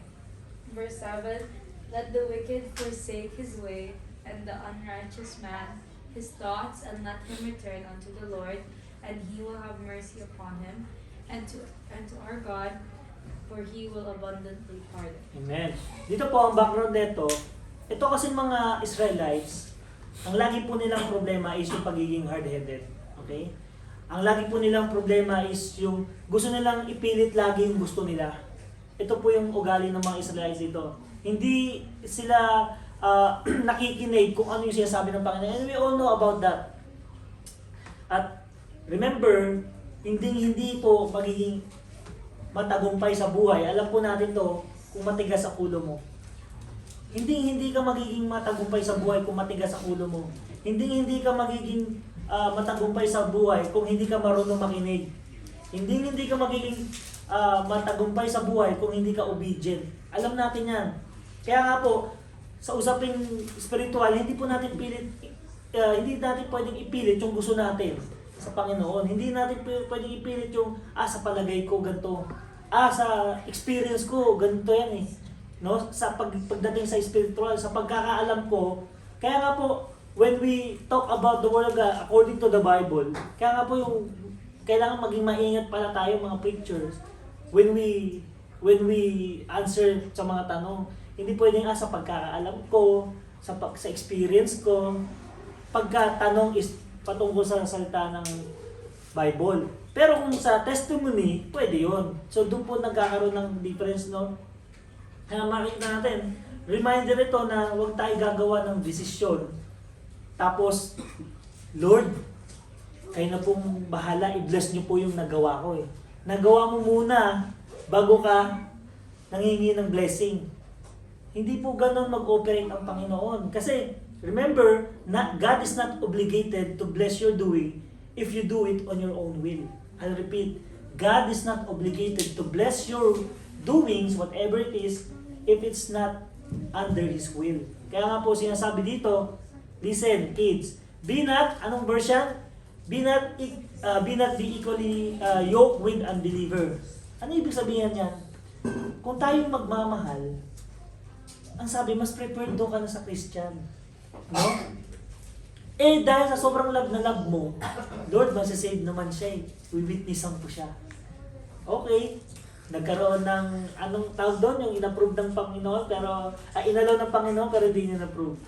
Verse 7. Let the wicked forsake his way, and the unrighteous man his thoughts, and let him return unto the Lord, and he will have mercy upon him, and to our God, for he will abundantly pardon. Amen. Dito po ang background nito. Ito kasi mga Israelites, ang lagi po nilang problema is yung pagiging hard-headed. Okay? Ang lagi po nilang problema is yung gusto nilang ipilit lagi yung gusto nila. Ito po yung ugali ng mga Israelites dito. Hindi sila nakikinig kung ano yung sinasabi ng Panginoon. And we all know about that. At remember, hindi po magiging matagumpay sa buhay. Alam po natin to kung matigas ang ulo mo. Hindi ka magiging matagumpay sa buhay kung matigas ang ulo mo. Hindi ka magiging matagumpay sa buhay kung hindi ka marunong makinig. Hindi ka magiging matagumpay sa buhay kung hindi ka obedient. Alam natin yan. Kaya nga po, sa usaping spiritual, hindi natin pwedeng ipilit yung gusto natin sa Panginoon. Hindi natin pwedeng ipilit yung, sa palagay ko, ganito. Sa experience ko, ganito yan eh. No? Sa pagdating sa spiritual, sa pagkakaalam ko, kaya nga po, when we talk about the Word of God according to the Bible, kaya nga po yung, kailangan maging maingat pala tayo mga preachers when we answer sa mga tanong. Hindi pwedeng sa pagkakaalam ko, sa experience ko, pagkatanong is patungkol sa salita ng Bible. Pero kung sa testimony, pwede yun. So doon po nagkakaroon ng difference, no? Kaya makikita natin, reminder ito na huwag tayo gagawa ng desisyon. Tapos, Lord, kayo na pong bahala, i-bless niyo po yung nagawa ko eh. Nagawa mo muna bago ka nangingi ng blessing. Hindi po ganun mag-operate ang Panginoon. Kasi, remember, God is not obligated to bless your doing if you do it on your own will. I'll repeat, God is not obligated to bless your doings, whatever it is, if it's not under His will. Kaya nga po sinasabi dito, listen, kids, be not, anong verse yan? Be not be equally yoked with unbeliever. Ano ibig sabihin yan? Kung tayong magmamahal, ang sabi, mas prepared doon ka na sa Christian. No? Dahil sa sobrang love na love mo, Lord, masasave naman siya eh. Witnessan po siya. Okay, nagkaroon ng, anong tawag doon, yung inapprove ng Panginoon, pero, inalaw ng Panginoon, pero hindi niya na-approve.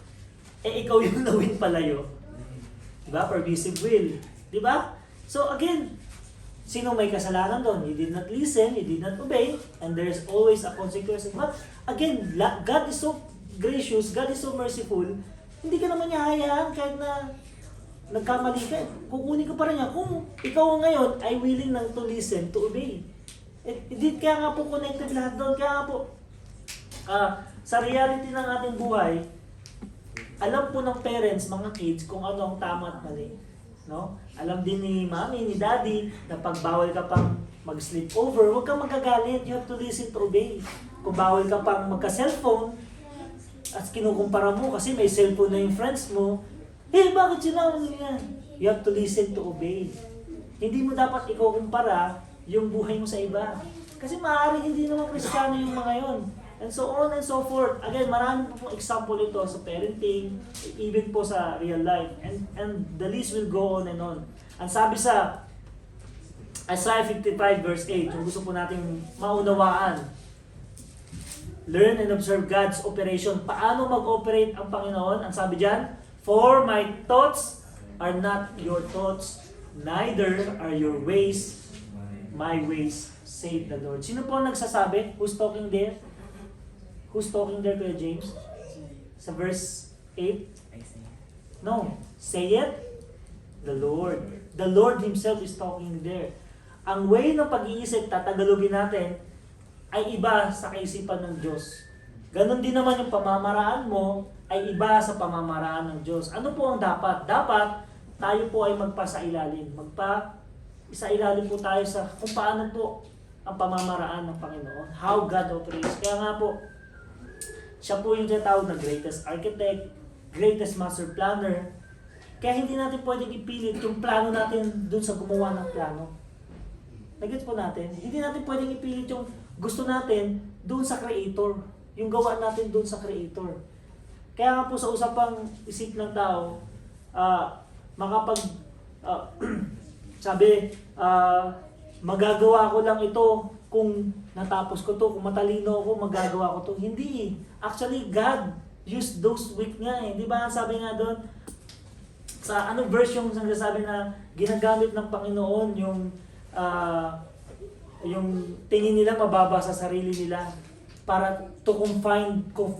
Ikaw yung nawin palayo. Diba? Permissive will. Diba? So again, sino may kasalanan doon? You did not listen, you did not obey, and there's always a consequence. But again, God is so gracious, God is so merciful, hindi ka naman niya hayaan kahit na nagkamali ka. Kukunin ka pa rin niya. Kung ikaw ngayon ay willing nang to listen, to obey. Kaya nga po connected lahat doon. Kaya nga po, sa reality ng ating buhay, alam po ng parents, mga kids, kung ano ang tama at mali. No? Alam din ni mommy, ni daddy, na pag bawal ka pang mag-sleep over, huwag kang magagalit. You have to listen to obey. Kung bawal ka pang magka-cellphone, at kinukumpara mo kasi may cellphone na yung friends mo, bakit sila yan? You have to listen to obey. Hindi mo dapat ikukumpara yung buhay mo sa iba. Kasi maaaring hindi naman Kristiyano yung mga yon. And so on and so forth. Again, marami po example ito sa parenting, even po sa real life. And the list will go on and on. Ang sabi sa Isaiah 55 verse 8, kung gusto po natin maunawaan, learn and observe God's operation. Paano mag-operate ang Panginoon? Ang sabi dyan, for my thoughts are not your thoughts, neither are your ways my ways, save the Lord. Sino po ang nagsasabi? Who's talking there? Who's talking there, Kuya James? Sa verse 8? No. Say it, the Lord. The Lord Himself is talking there. Ang way ng pag-iisip, tatagalogin natin, ay iba sa kaisipan ng Diyos. Ganon din naman yung pamamaraan mo ay iba sa pamamaraan ng Diyos. Ano po ang dapat? Dapat tayo po ay magpasailalim. Isailalim po tayo sa kung paano po ang pamamaraan ng Panginoon. How God operates. Kaya nga po, siya po yung tinatawag na greatest architect, greatest master planner. Kaya hindi natin pwedeng ipilit yung plano natin dun sa gumawa ng plano. Nagets po natin? Hindi natin pwedeng ipilit yung gusto natin dun sa Creator. Yung gawa natin dun sa Creator. Kaya nga po sa usapang isip ng tao, magagawa ko lang ito kung natapos ko to, kung matalino ako, magagawa ko to. Hindi. Actually, God used those weak nga eh. Di ba sabi nga doon, sa anong verse yung nagsasabi na ginagamit ng Panginoon yung tingin nila mababa sa sarili nila para to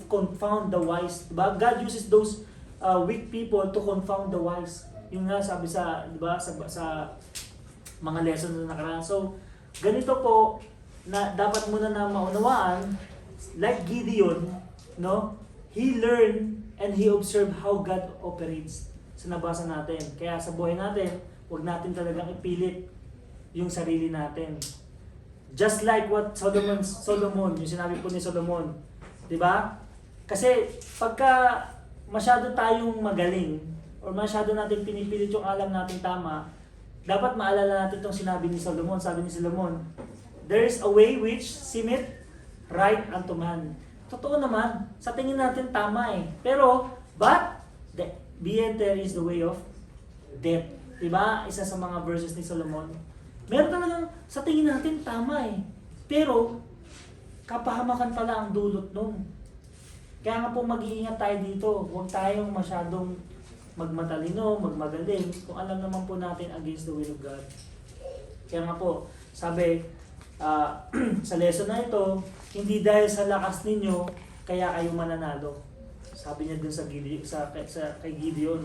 confound the wise. Diba? God uses those weak people to confound the wise. Yung nga sabi sa, diba, sa mga lessons na nakaraan. So, ganito po na dapat muna na maunawaan, like Gideon, no? he learned and he observed how God operates. Sa nabasa natin. Kaya sa buhay natin, huwag natin talagang ipilit yung sarili natin. Just like what Solomon, yung sinabi po ni Solomon. Diba? Kasi pagka masyado tayong magaling or masyado natin pinipilit yung alam natin tama, dapat maalala natin itong sinabi ni Solomon. Sabi ni Solomon, there is a way which seemeth right unto man. Totoo naman, sa tingin natin tama eh. Pero, but the end there is the way of death. Diba? Isa sa mga verses ni Solomon. Meron talagang sa tingin natin tama eh. Pero, kapahamakan pala ang dulot nun. Kaya nga po mag-iingat tayo dito. Huwag tayong masyadong magmatalino, magmagaling, kung alam naman po natin against the will of God. Kaya nga po, sabi, sa lesson na ito, hindi dahil sa lakas ninyo, kaya kayo mananalo. Sabi niya dun kay Gideon.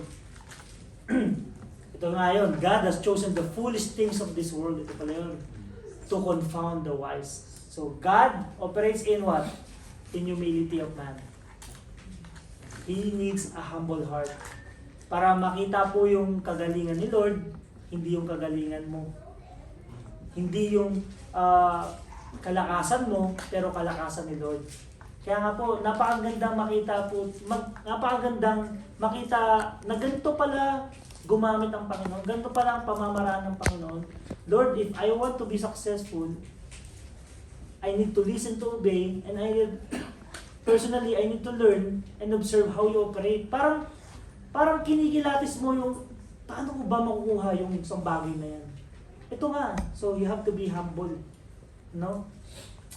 Ito nga yun, God has chosen the foolish things of this world, ito pala yun, to confound the wise. So God operates in what? In humility of man. He needs a humble heart. Para makita po yung kagalingan ni Lord, hindi yung kagalingan mo. Hindi yung kalakasan mo, pero kalakasan ni Lord. Kaya nga po, napakagandang makita na ganito pala gumamit ang Panginoon. Ganito pala ang pamamaraan ng Panginoon. Lord, if I want to be successful, I need to listen to obey, and personally, I need to learn and observe how you operate. Parang kinikilatis mo yung, paano ko ba makukuha yung isang bagay na yan? Ito nga, so you have to be humble. No?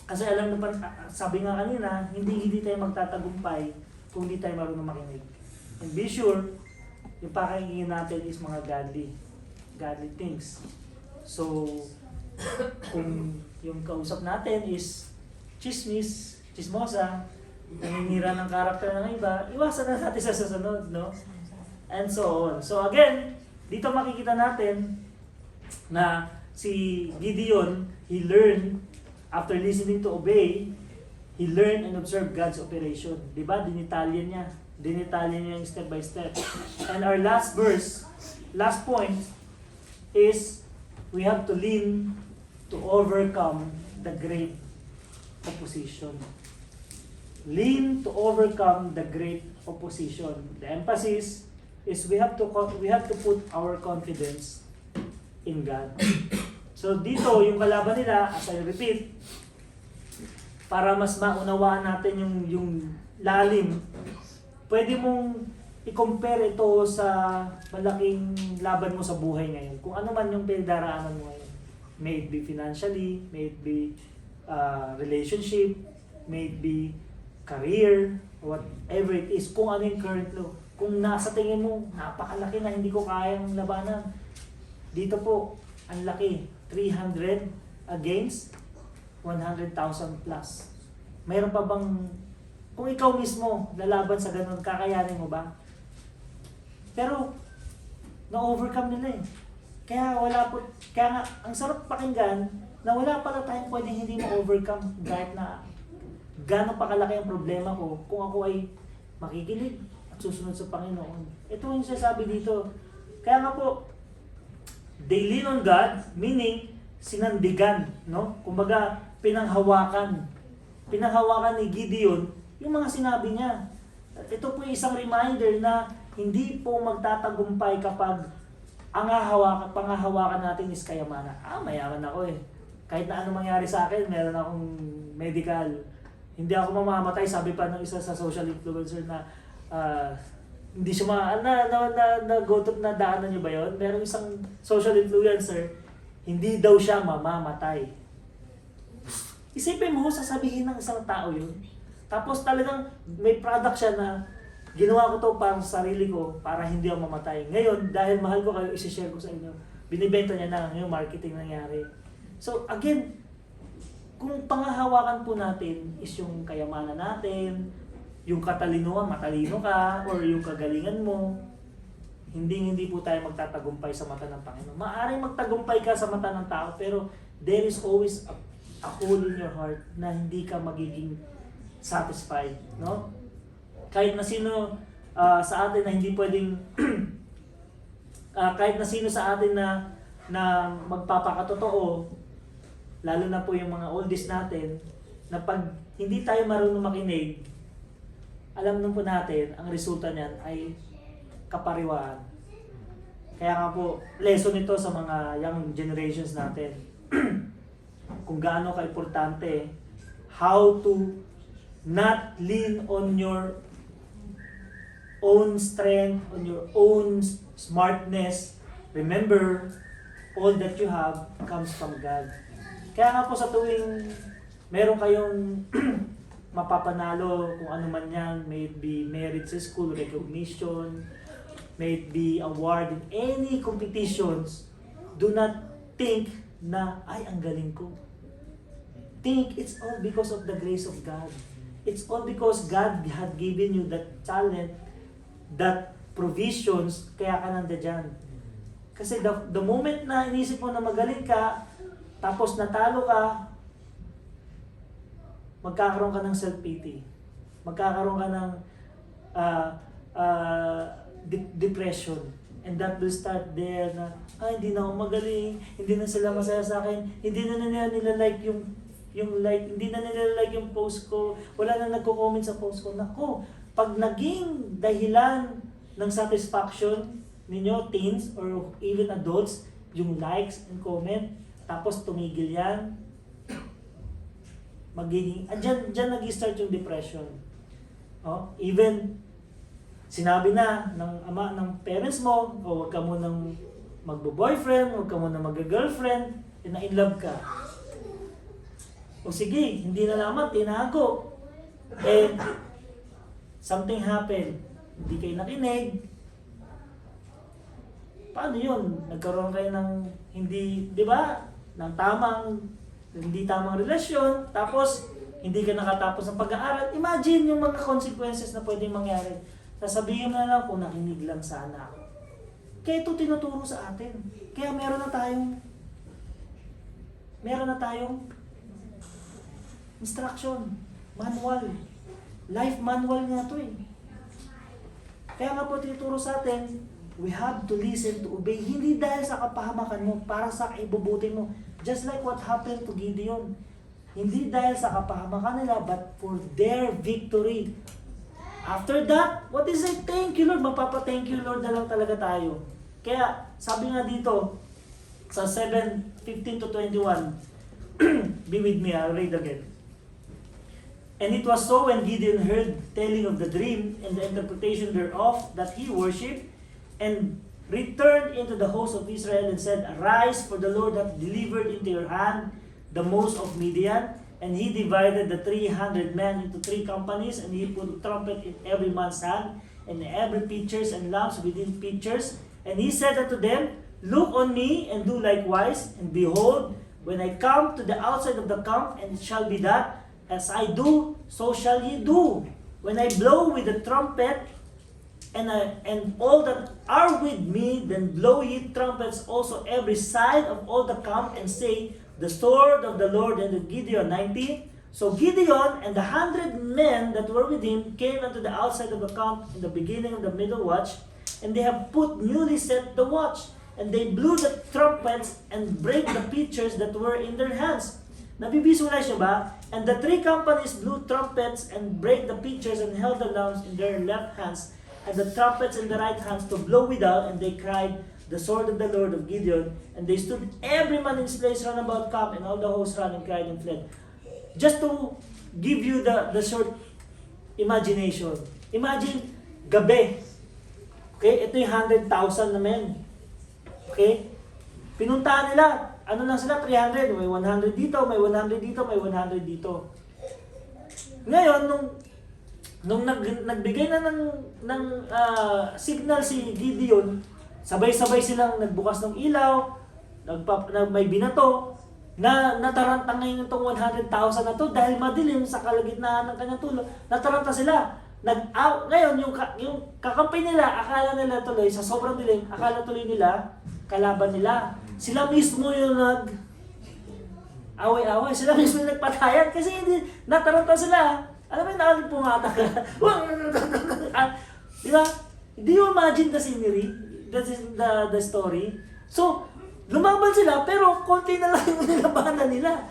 Kasi alam naman, sabi nga kanina, hindi tayo magtatagumpay kung hindi tayo marunong makinig. And be sure, yung pakinggan natin is mga godly things. So, kung yung kausap natin is chismosa, naninira ng karakter ng iba, iwasan na natin sa susunod, no? And so on. So again, dito makikita natin na si Gideon, he learned, after listening to obey, he learned and observed God's operation. Diba? Dinitalyan niya yung step by step. And our last point is, we have to lean to overcome the great opposition. Lean to overcome the great opposition. The emphasis is we have to put our confidence in God. So dito, yung kalaban nila, as I repeat, para mas maunawaan natin yung lalim, pwede mong i-compare ito sa malaking laban mo sa buhay ngayon. Kung ano man yung pinagdaraanan mo ngayon. May it be financially, may it be relationship, may it be career, whatever it is, kung ano yung current law. Kung nasa tingin mo, napakalaki na hindi ko kayang labanan. Dito po, ang laki, 300 against 100,000 plus. Mayroon pa bang, kung ikaw mismo lalaban sa ganun, kakayanin mo ba? Pero, na-overcome nila eh. Kaya nga, ang sarap pakinggan, na wala pala tayong pwedeng hindi ma-overcome kahit na gano'n pa kalaki ang problema ko kung ako ay makikinig at susunod sa Panginoon. Ito yung sinasabi dito. Kaya nga po, they lean on God, meaning sinandigan, no? Kumbaga, pinanghawakan ni Gideon yung mga sinabi niya. Ito po yung isang reminder na hindi po magtatagumpay kapag ang panghahawakan natin is kayamanan. Mayaman ako eh. Kahit na anong mangyari sa akin, meron akong medical. Hindi ako mamamatay, sabi pa ng isa sa social influencer na hindi siya nagutot na daanan niyo ba yun? Meron isang social influencer, hindi daw siya mamamatay. Isipin mo, sasabihin ng isang tao yun. Tapos talagang may product siya na ginawa ko to para sa sarili ko, para hindi ako mamatay. Ngayon, dahil mahal ko kayo, isi-share ko sa inyo. Binibenta niya na yung marketing nangyari. So again, kung pangahawakan po natin is yung kayamanan natin, yung katalinuhan, matalino ka, or yung kagalingan mo, hindi po tayo magtatagumpay sa mata ng Panginoon. Maaaring magtagumpay ka sa mata ng tao, pero there is always a hole in your heart na hindi ka magiging satisfied, no? kahit na sino sa atin na hindi pwedeng kahit na sino sa atin na magpapakatotoo, lalo na po yung mga oldies natin, na pag hindi tayo marunong makinig, alam nung po natin, ang resulta niyan ay kapariwaan. Kaya nga po, lesson ito sa mga young generations natin. Kung gaano ka-importante, how to not lean on your own strength, on your own smartness. Remember, all that you have comes from God. Kaya nga po sa tuwing meron kayong mapapanalo, kung ano man yan, may it be merit sa school, recognition, may it be award in any competitions, do not think na, ay, ang galing ko. Think it's all because of the grace of God. It's all because God had given you that talent, that provisions, kaya ka nandiyan. Kasi the moment na inisip mo na magaling ka, tapos natalo ka, magkakaroon ka ng self-pity. Magkakaroon ka ng depression. And that will start there na, hindi na ako magaling, hindi na sila masaya sa akin, hindi na nila like yung like, hindi na nila like yung post ko, wala na nagko-comment sa post ko. Nako, pag naging dahilan ng satisfaction ninyo, teens or even adults, yung likes and comment, tapos tumigil yan, magiging, dyan nag-start yung depression. Oh, even, sinabi na ng ama, ng parents mo, o wag ka munang magbo-boyfriend, wag ka munang mag-girlfriend, na in love ka. O sige, hindi na naman, tinago. And, something happened. Hindi kayo nakinig. Paano yun? Nagkaroon kayo ng hindi, di ba? Ng hindi tamang relasyon, tapos hindi ka nakatapos ng pag-aaral. Imagine yung mga consequences na pwedeng mangyari. Sasabihin na lang kung nakinig lang sana ako. Kaya ito tinuturo sa atin. Kaya meron na tayong instruction, manual. Life manual nga ito eh. Kaya nga po tinuturo sa atin, we have to listen, to obey. Hindi dahil sa kapahamakan mo, para sa ibubuti mo. Just like what happened to Gideon. Hindi dahil sa kapahamakan nila, but for their victory. After that, what is it? Thank you Lord. Mapapa-thank you Lord na lang talaga tayo. Kaya, sabi nga dito, sa 7:15 to 21, be with me, I'll read again. And it was so when Gideon heard telling of the dream and the interpretation thereof that he worshipped and returned into the host of Israel and said, Arise, for the Lord hath delivered into your hand the most of Midian. And he divided the 300 men into 3 companies, and he put a trumpet in every man's hand, and every pitchers and lamps within pitchers. And he said unto them, Look on me, and do likewise, and behold, when I come to the outside of the camp, and it shall be that, as I do, so shall ye do. When I blow with the trumpet, and all that are with me, then blow ye trumpets also every side of all the camp, and say, The sword of the Lord and the Gideon. 19. So Gideon and the 100 men that were with him came unto the outside of the camp in the beginning of the middle watch, and they have put newly set the watch, and they blew the trumpets and brake the pitchers that were in their hands. Nabibisualize nyo ba? And the 3 companies blew trumpets and brake the pitchers and held the lamps in their left hands, and the trumpets in the right hands to blow withal, and they cried, The sword of the Lord of Gideon, and they stood every man in his place round about camp, and all the host ran and cried and fled. Just to give you the short imagination. Imagine, gabi. Okay, ito yung 100,000 na men. Okay? Pinuntahan nila, ano lang sila, 300, may 100 dito, may 100 dito, may 100 dito. Ngayon, nung nagbigay na ng signal si Gideon, sabay-sabay silang nagbukas ng ilaw, may binato, na nataranta ngayon itong 100,000 na to dahil madilim sa kalagitnaan ng kanyang tulog. Nataranta sila. Ngayon, yung kakampay nila, akala nila tuloy, sa sobrang dilim, akala tuloy nila, kalaban nila. Sila mismo yung away-away. Sila mismo yung nagpatayan kasi hindi, nataranta sila. Alam mo yung nalimpungatan ka. Di ba? Do you imagine the scenery? That is the story. So, lumaban sila, pero konti na lang yung nilabanan nila.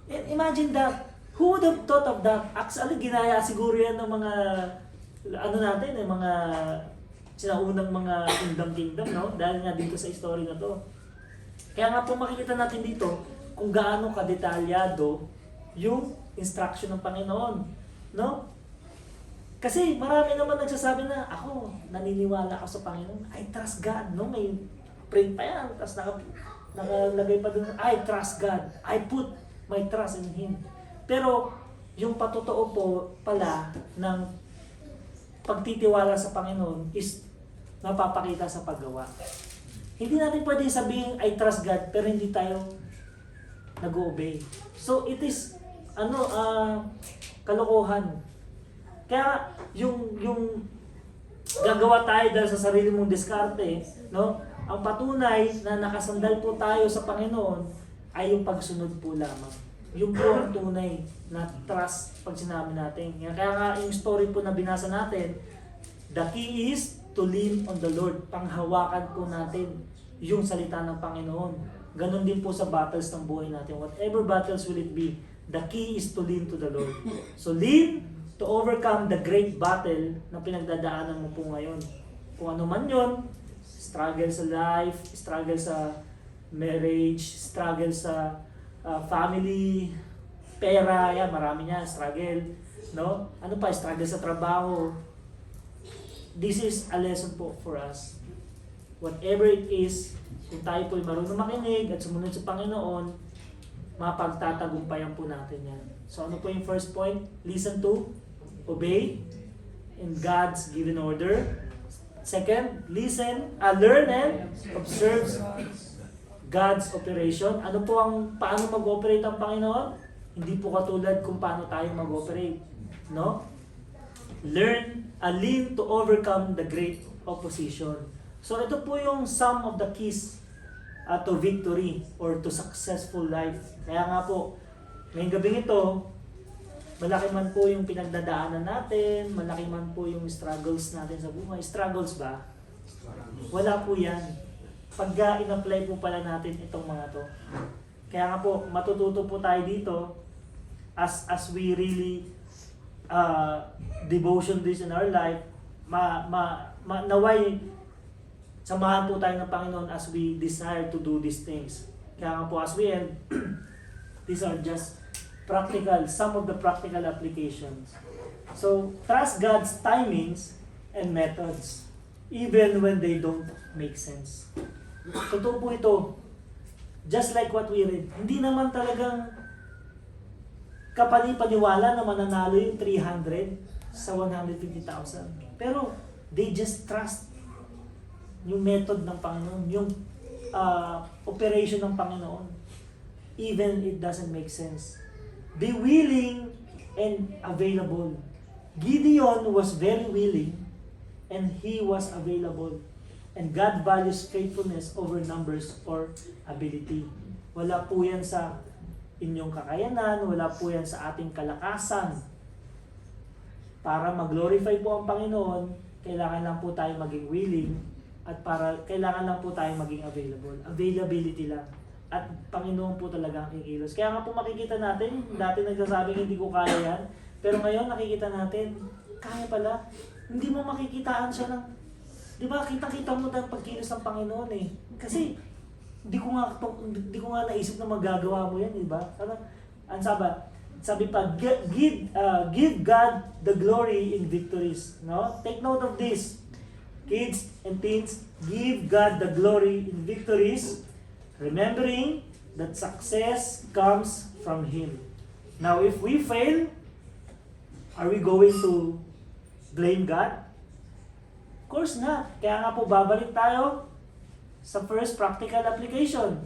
And imagine that. Who would have thought of that? Actually, ginaya siguro yan ng mga, ano natin, yung mga sinaunang mga kingdom, no? Dahil nga dito sa story na to. Kaya nga po makikita natin dito kung gaano kadetalyado yung instruction ng Panginoon, no? Kasi marami naman nagsasabi na, ako, naniniwala ako sa Panginoon. I trust God, no? May print pa yan. Tapos nakalagay pa dun, I trust God. I put my trust in Him. Pero, yung patotoo po pala ng pagtitiwala sa Panginoon is napapakita sa paggawa. Hindi natin pwede sabihin, I trust God, pero hindi tayo nag-obey. So, it is, kalokohan. Kaya yung gagawa tayo dahil sa sarili mong diskarte, no? Ang patunay na nakasandal po tayo sa Panginoon ay yung pagsunod po lamang. Yung po ang tunay na trust pag sinabi natin. Kaya nga yung story po na binasa natin, the key is to lean on the Lord. Panghawakan po natin yung salita ng Panginoon. Ganon din po sa battles ng buhay natin. Whatever battles will it be, the key is to lean to the Lord. So lean to overcome the great battle na pinagdadaanan mo po ngayon. Kung ano man yun, struggle sa life, struggle sa marriage, struggle sa family, pera, yan, marami niya, struggle, no? Ano pa, struggle sa trabaho. This is a lesson po for us. Whatever it is, kung tayo po'y marunong makinig at sumunod sa Panginoon, mapagtatagumpayan po natin yan. So ano po yung first point? Listen to, obey in God's given order. Second, learn and observe God's operation. Ano po paano mag-operate ang Panginoon? Hindi po katulad kung paano tayo mag-operate, no? Lean to overcome the great opposition. So ito po yung some of the keys to victory or to successful life. Kaya nga po, ngayong gabing ito, malaki man po yung pinagdadaanan natin, malaki man po yung struggles natin sa buhay. Struggles ba? Wala po yan. Pagka in-apply po pala natin itong mga to. Kaya nga po, matututo po tayo dito as we really devotion this in our life, naway samahan po tayo ng Panginoon as we desire to do these things. Kaya nga po as we end, these are just some of the practical applications. So, trust God's timings and methods, even when they don't make sense. Totoo po ito. Just like what we read. Hindi naman talagang kapani-paniwala na mananalo yung 300 sa 150,000. Pero, they just trust yung method ng Panginoon, yung operation ng Panginoon. Even it doesn't make sense. Be willing and available. Gideon was very willing and he was available. And God values faithfulness over numbers or ability. Wala po yan sa inyong kakayanan, wala po yan sa ating kalakasan. Para mag-glorify po ang Panginoon, kailangan lang po tayo maging willing at kailangan lang po tayo maging available. Availability lang. At Panginoon po talaga ang kikilos. Kaya nga po makikita natin, dati nagsasabing hindi ko kaya yan, pero ngayon nakikita natin, kaya pala. Hindi mo makikitaan siya ng, di ba, kita-kita mo tayong pagkilos ng Panginoon eh. Kasi, hindi ko nga naisip na magagawa mo yan, di ba? Sabi pa, give God the glory in victories. No? Take note of this. Kids and teens, give God the glory in victories, remembering that success comes from Him. Now, if we fail, are we going to blame God? Of course not. Kaya nga po, babalik tayo sa first practical application.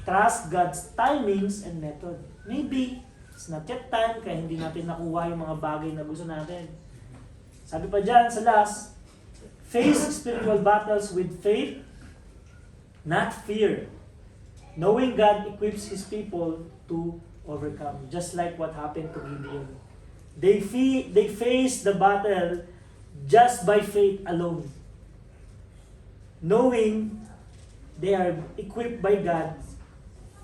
Trust God's timings and method. Maybe, it's not yet time, kaya hindi natin nakuha yung mga bagay na gusto natin. Sabi pa dyan sa last, face spiritual battles with faith, not fear. Knowing God equips His people to overcome. Just like what happened to Gideon. They face the battle just by faith alone, knowing they are equipped by God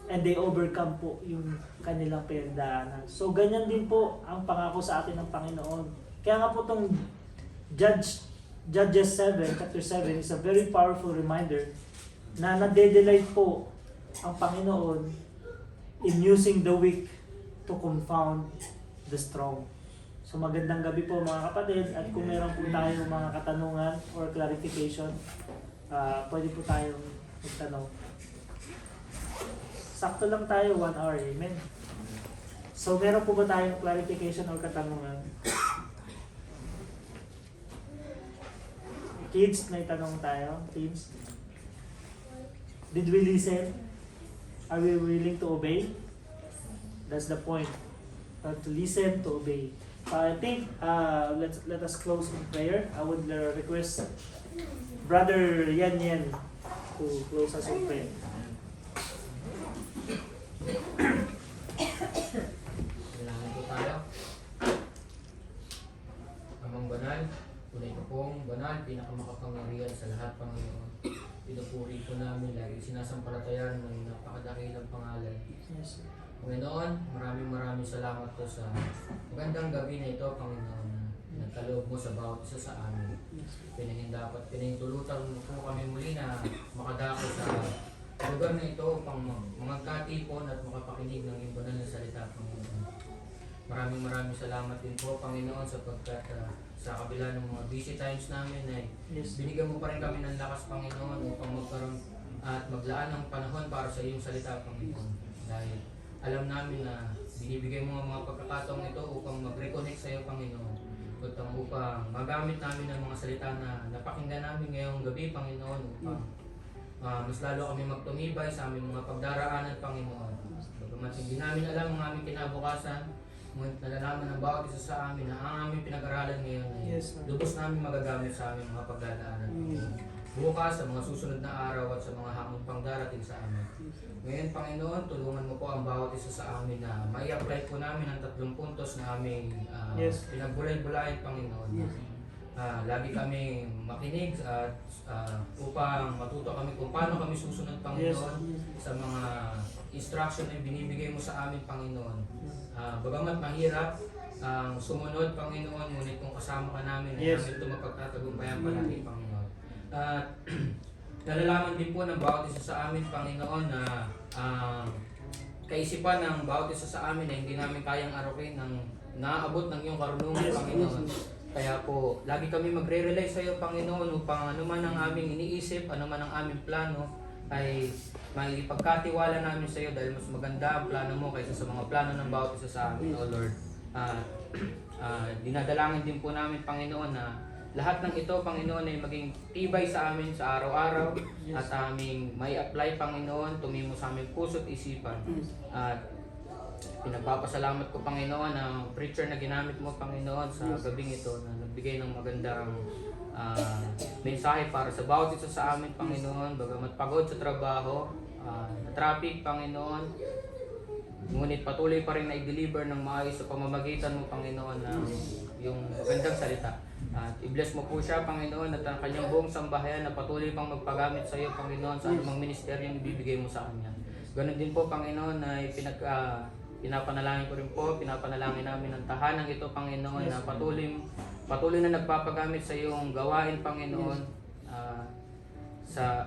and they overcome po yung kanilang pinagdaanan. So ganyan din po ang pangako sa atin ng Panginoon. Kaya nga po itong Judges 7, chapter 7 is a very powerful reminder na nade-delight po ang Panginoon in using the weak to confound the strong. So magandang gabi po mga kapatid, at kung meron po tayong mga katanungan or clarification, pwede po tayong magtanong. Sakto lang tayo, 1 hour, amen. So meron po ba tayong clarification or katanungan? Kids, may tanong tayo. Kids, did we listen? Are we willing to obey? That's the point. To listen, to obey. I think let us close in prayer. I would request Brother Yan Yan to close us in prayer. Kailangan po tayo. Amang banal, tunay ko pong banal, pinakamakapangyarihan sa lahat, Panginoon. Pinupuri po namin, lagi sinasampalatayan ng napakadakilang pangalan. Yes. Panginoon, maraming salamat po sa magandang gabi na ito, Panginoon, na nagkaloob mo sa bawat isa sa amin. Pinahintulutan mo po kami muli na makadako sa lugar na ito upang magkatipon at makapakinig ng iyong banal na salita, Panginoon. Maraming salamat din po, Panginoon, sapagkat sa kabila ng mga busy times namin ay binigyan mo pa rin kami ng lakas, Panginoon, upang magkaroon at maglaan ng panahon para sa iyong salita, Panginoon. Dahil alam namin na binibigay mo ang mga pagkakataong ito upang mag-reconnect sa iyo, Panginoon. Upang magamit namin ang mga salita na napakinggan namin ngayong gabi, Panginoon, upang mas lalo kami magtumibay sa aming mga pagdaraanan, Panginoon. Bagamat hindi namin alam ang aming kinabukasan, ngunit nalalaman ng bawat isa sa amin na ang aming pinag-aralan ngayon ay lubos namin magagamit sa aming mga pagdadaanan. Bukas, sa mga susunod na araw at sa mga hamon pang darating sa amin. Ngayon, Panginoon, tulungan mo po ang bawat isa sa amin na mai-apply po namin ang 3 puntos na aming pinagbulay-bulayan, Panginoon. Lagi kami makinig at upang matuto kami kung paano kami susunod, Panginoon, sa mga instruction na binibigay mo sa amin, Panginoon. Bagamat mahirap ang sumunod, Panginoon, ngunit kung kasama ka namin, ay namin ito mapagtatagumpayan palagi, Panginoon. At nalalaman din po ng bawat isa sa amin, Panginoon, na kaisipan ng bawat isa sa amin na hindi namin kayang arukin ng naaabot ng iyong karunungan, Panginoon. Kaya po, lagi kami magre-rely sa iyo, Panginoon, upang ano man ang aming iniisip, ano man ang aming plano, ay maipagkatiwala namin sa iyo dahil mas maganda ang plano mo kaysa sa mga plano ng bawat isa sa amin, O Lord. Dinadalangin din po namin, Panginoon, na lahat ng ito, Panginoon, ay maging tibay sa amin sa araw-araw at aming may apply, Panginoon, tumimo sa aming puso't isipan. At pinagpapasalamat ko, Panginoon, ang preacher na ginamit mo, Panginoon, sa gabing ito na nagbigay ng magandang mensahe para sa bawat isa sa amin, Panginoon. Bagamat pagod sa trabaho, na traffic, Panginoon, ngunit patuloy pa rin na i-deliver ng maayos sa pamamagitan mo, Panginoon, ng yung magandang salita. At i-bless mo po siya, Panginoon, at ang kanyang buong sambahayan na patuloy pang magpagamit sa iyo, Panginoon, sa anumang ministeryong ibibigay mo sa kanya. Ganon din po, Panginoon, na pinapanalangin ko rin po, pinapanalangin namin ang tahanang ito, Panginoon, na patuloy na nagpapagamit sa iyong gawain, Panginoon. Sa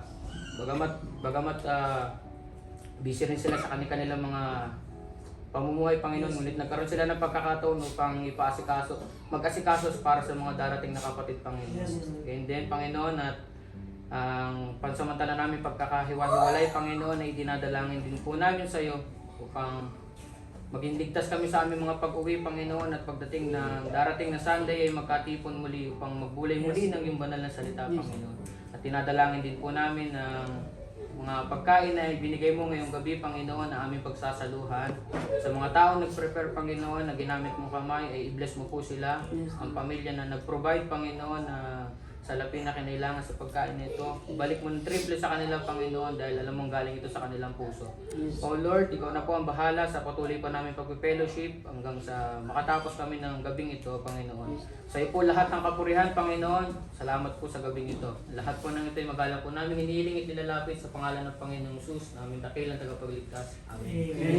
bagamat busy rin sila sa kanilang mga pamumuhay, Panginoon, ngunit nagkaroon sila ng pagkakataon upang mag-asikaso para sa mga darating na kapatid, Panginoon. And then, Panginoon, at ang pansamantala namin pagkakahiwa-hiwalay, Panginoon, ay dinadalangin din po namin sa iyo upang maging ligtas kami sa aming mga pag-uwi, Panginoon, at pagdating ng darating na Sunday ay magkatipon muli upang magbulay muli ng iyong banal na salita, Panginoon. At tinadalangin din po namin ng mga pagkain na binigay mo ngayong gabi, Panginoon, na aming pagsasaluhan. Sa mga taong nag-prepare, Panginoon, na ginamit mo kamay, ay i-bless mo po sila. Ang pamilya na nag-provide, Panginoon, na sa lapi na kinailangan sa pagkain nito. Ibalik mo ng triple sa kanila, Panginoon, dahil alam mong galing ito sa kanilang puso. O Lord, Ikaw na po ang bahala sa patuloy pa namin pag-fellowship hanggang sa makatapos kami ng gabing ito, Panginoon. Sa iyo po lahat ng kapurihan, Panginoon. Salamat po sa gabing ito. Lahat po ng ito'y magalang po namin hinihiling at nilalapit sa pangalan ng Panginoong Jesus, na aming dakilang tagapagligtas. Amen. Amen.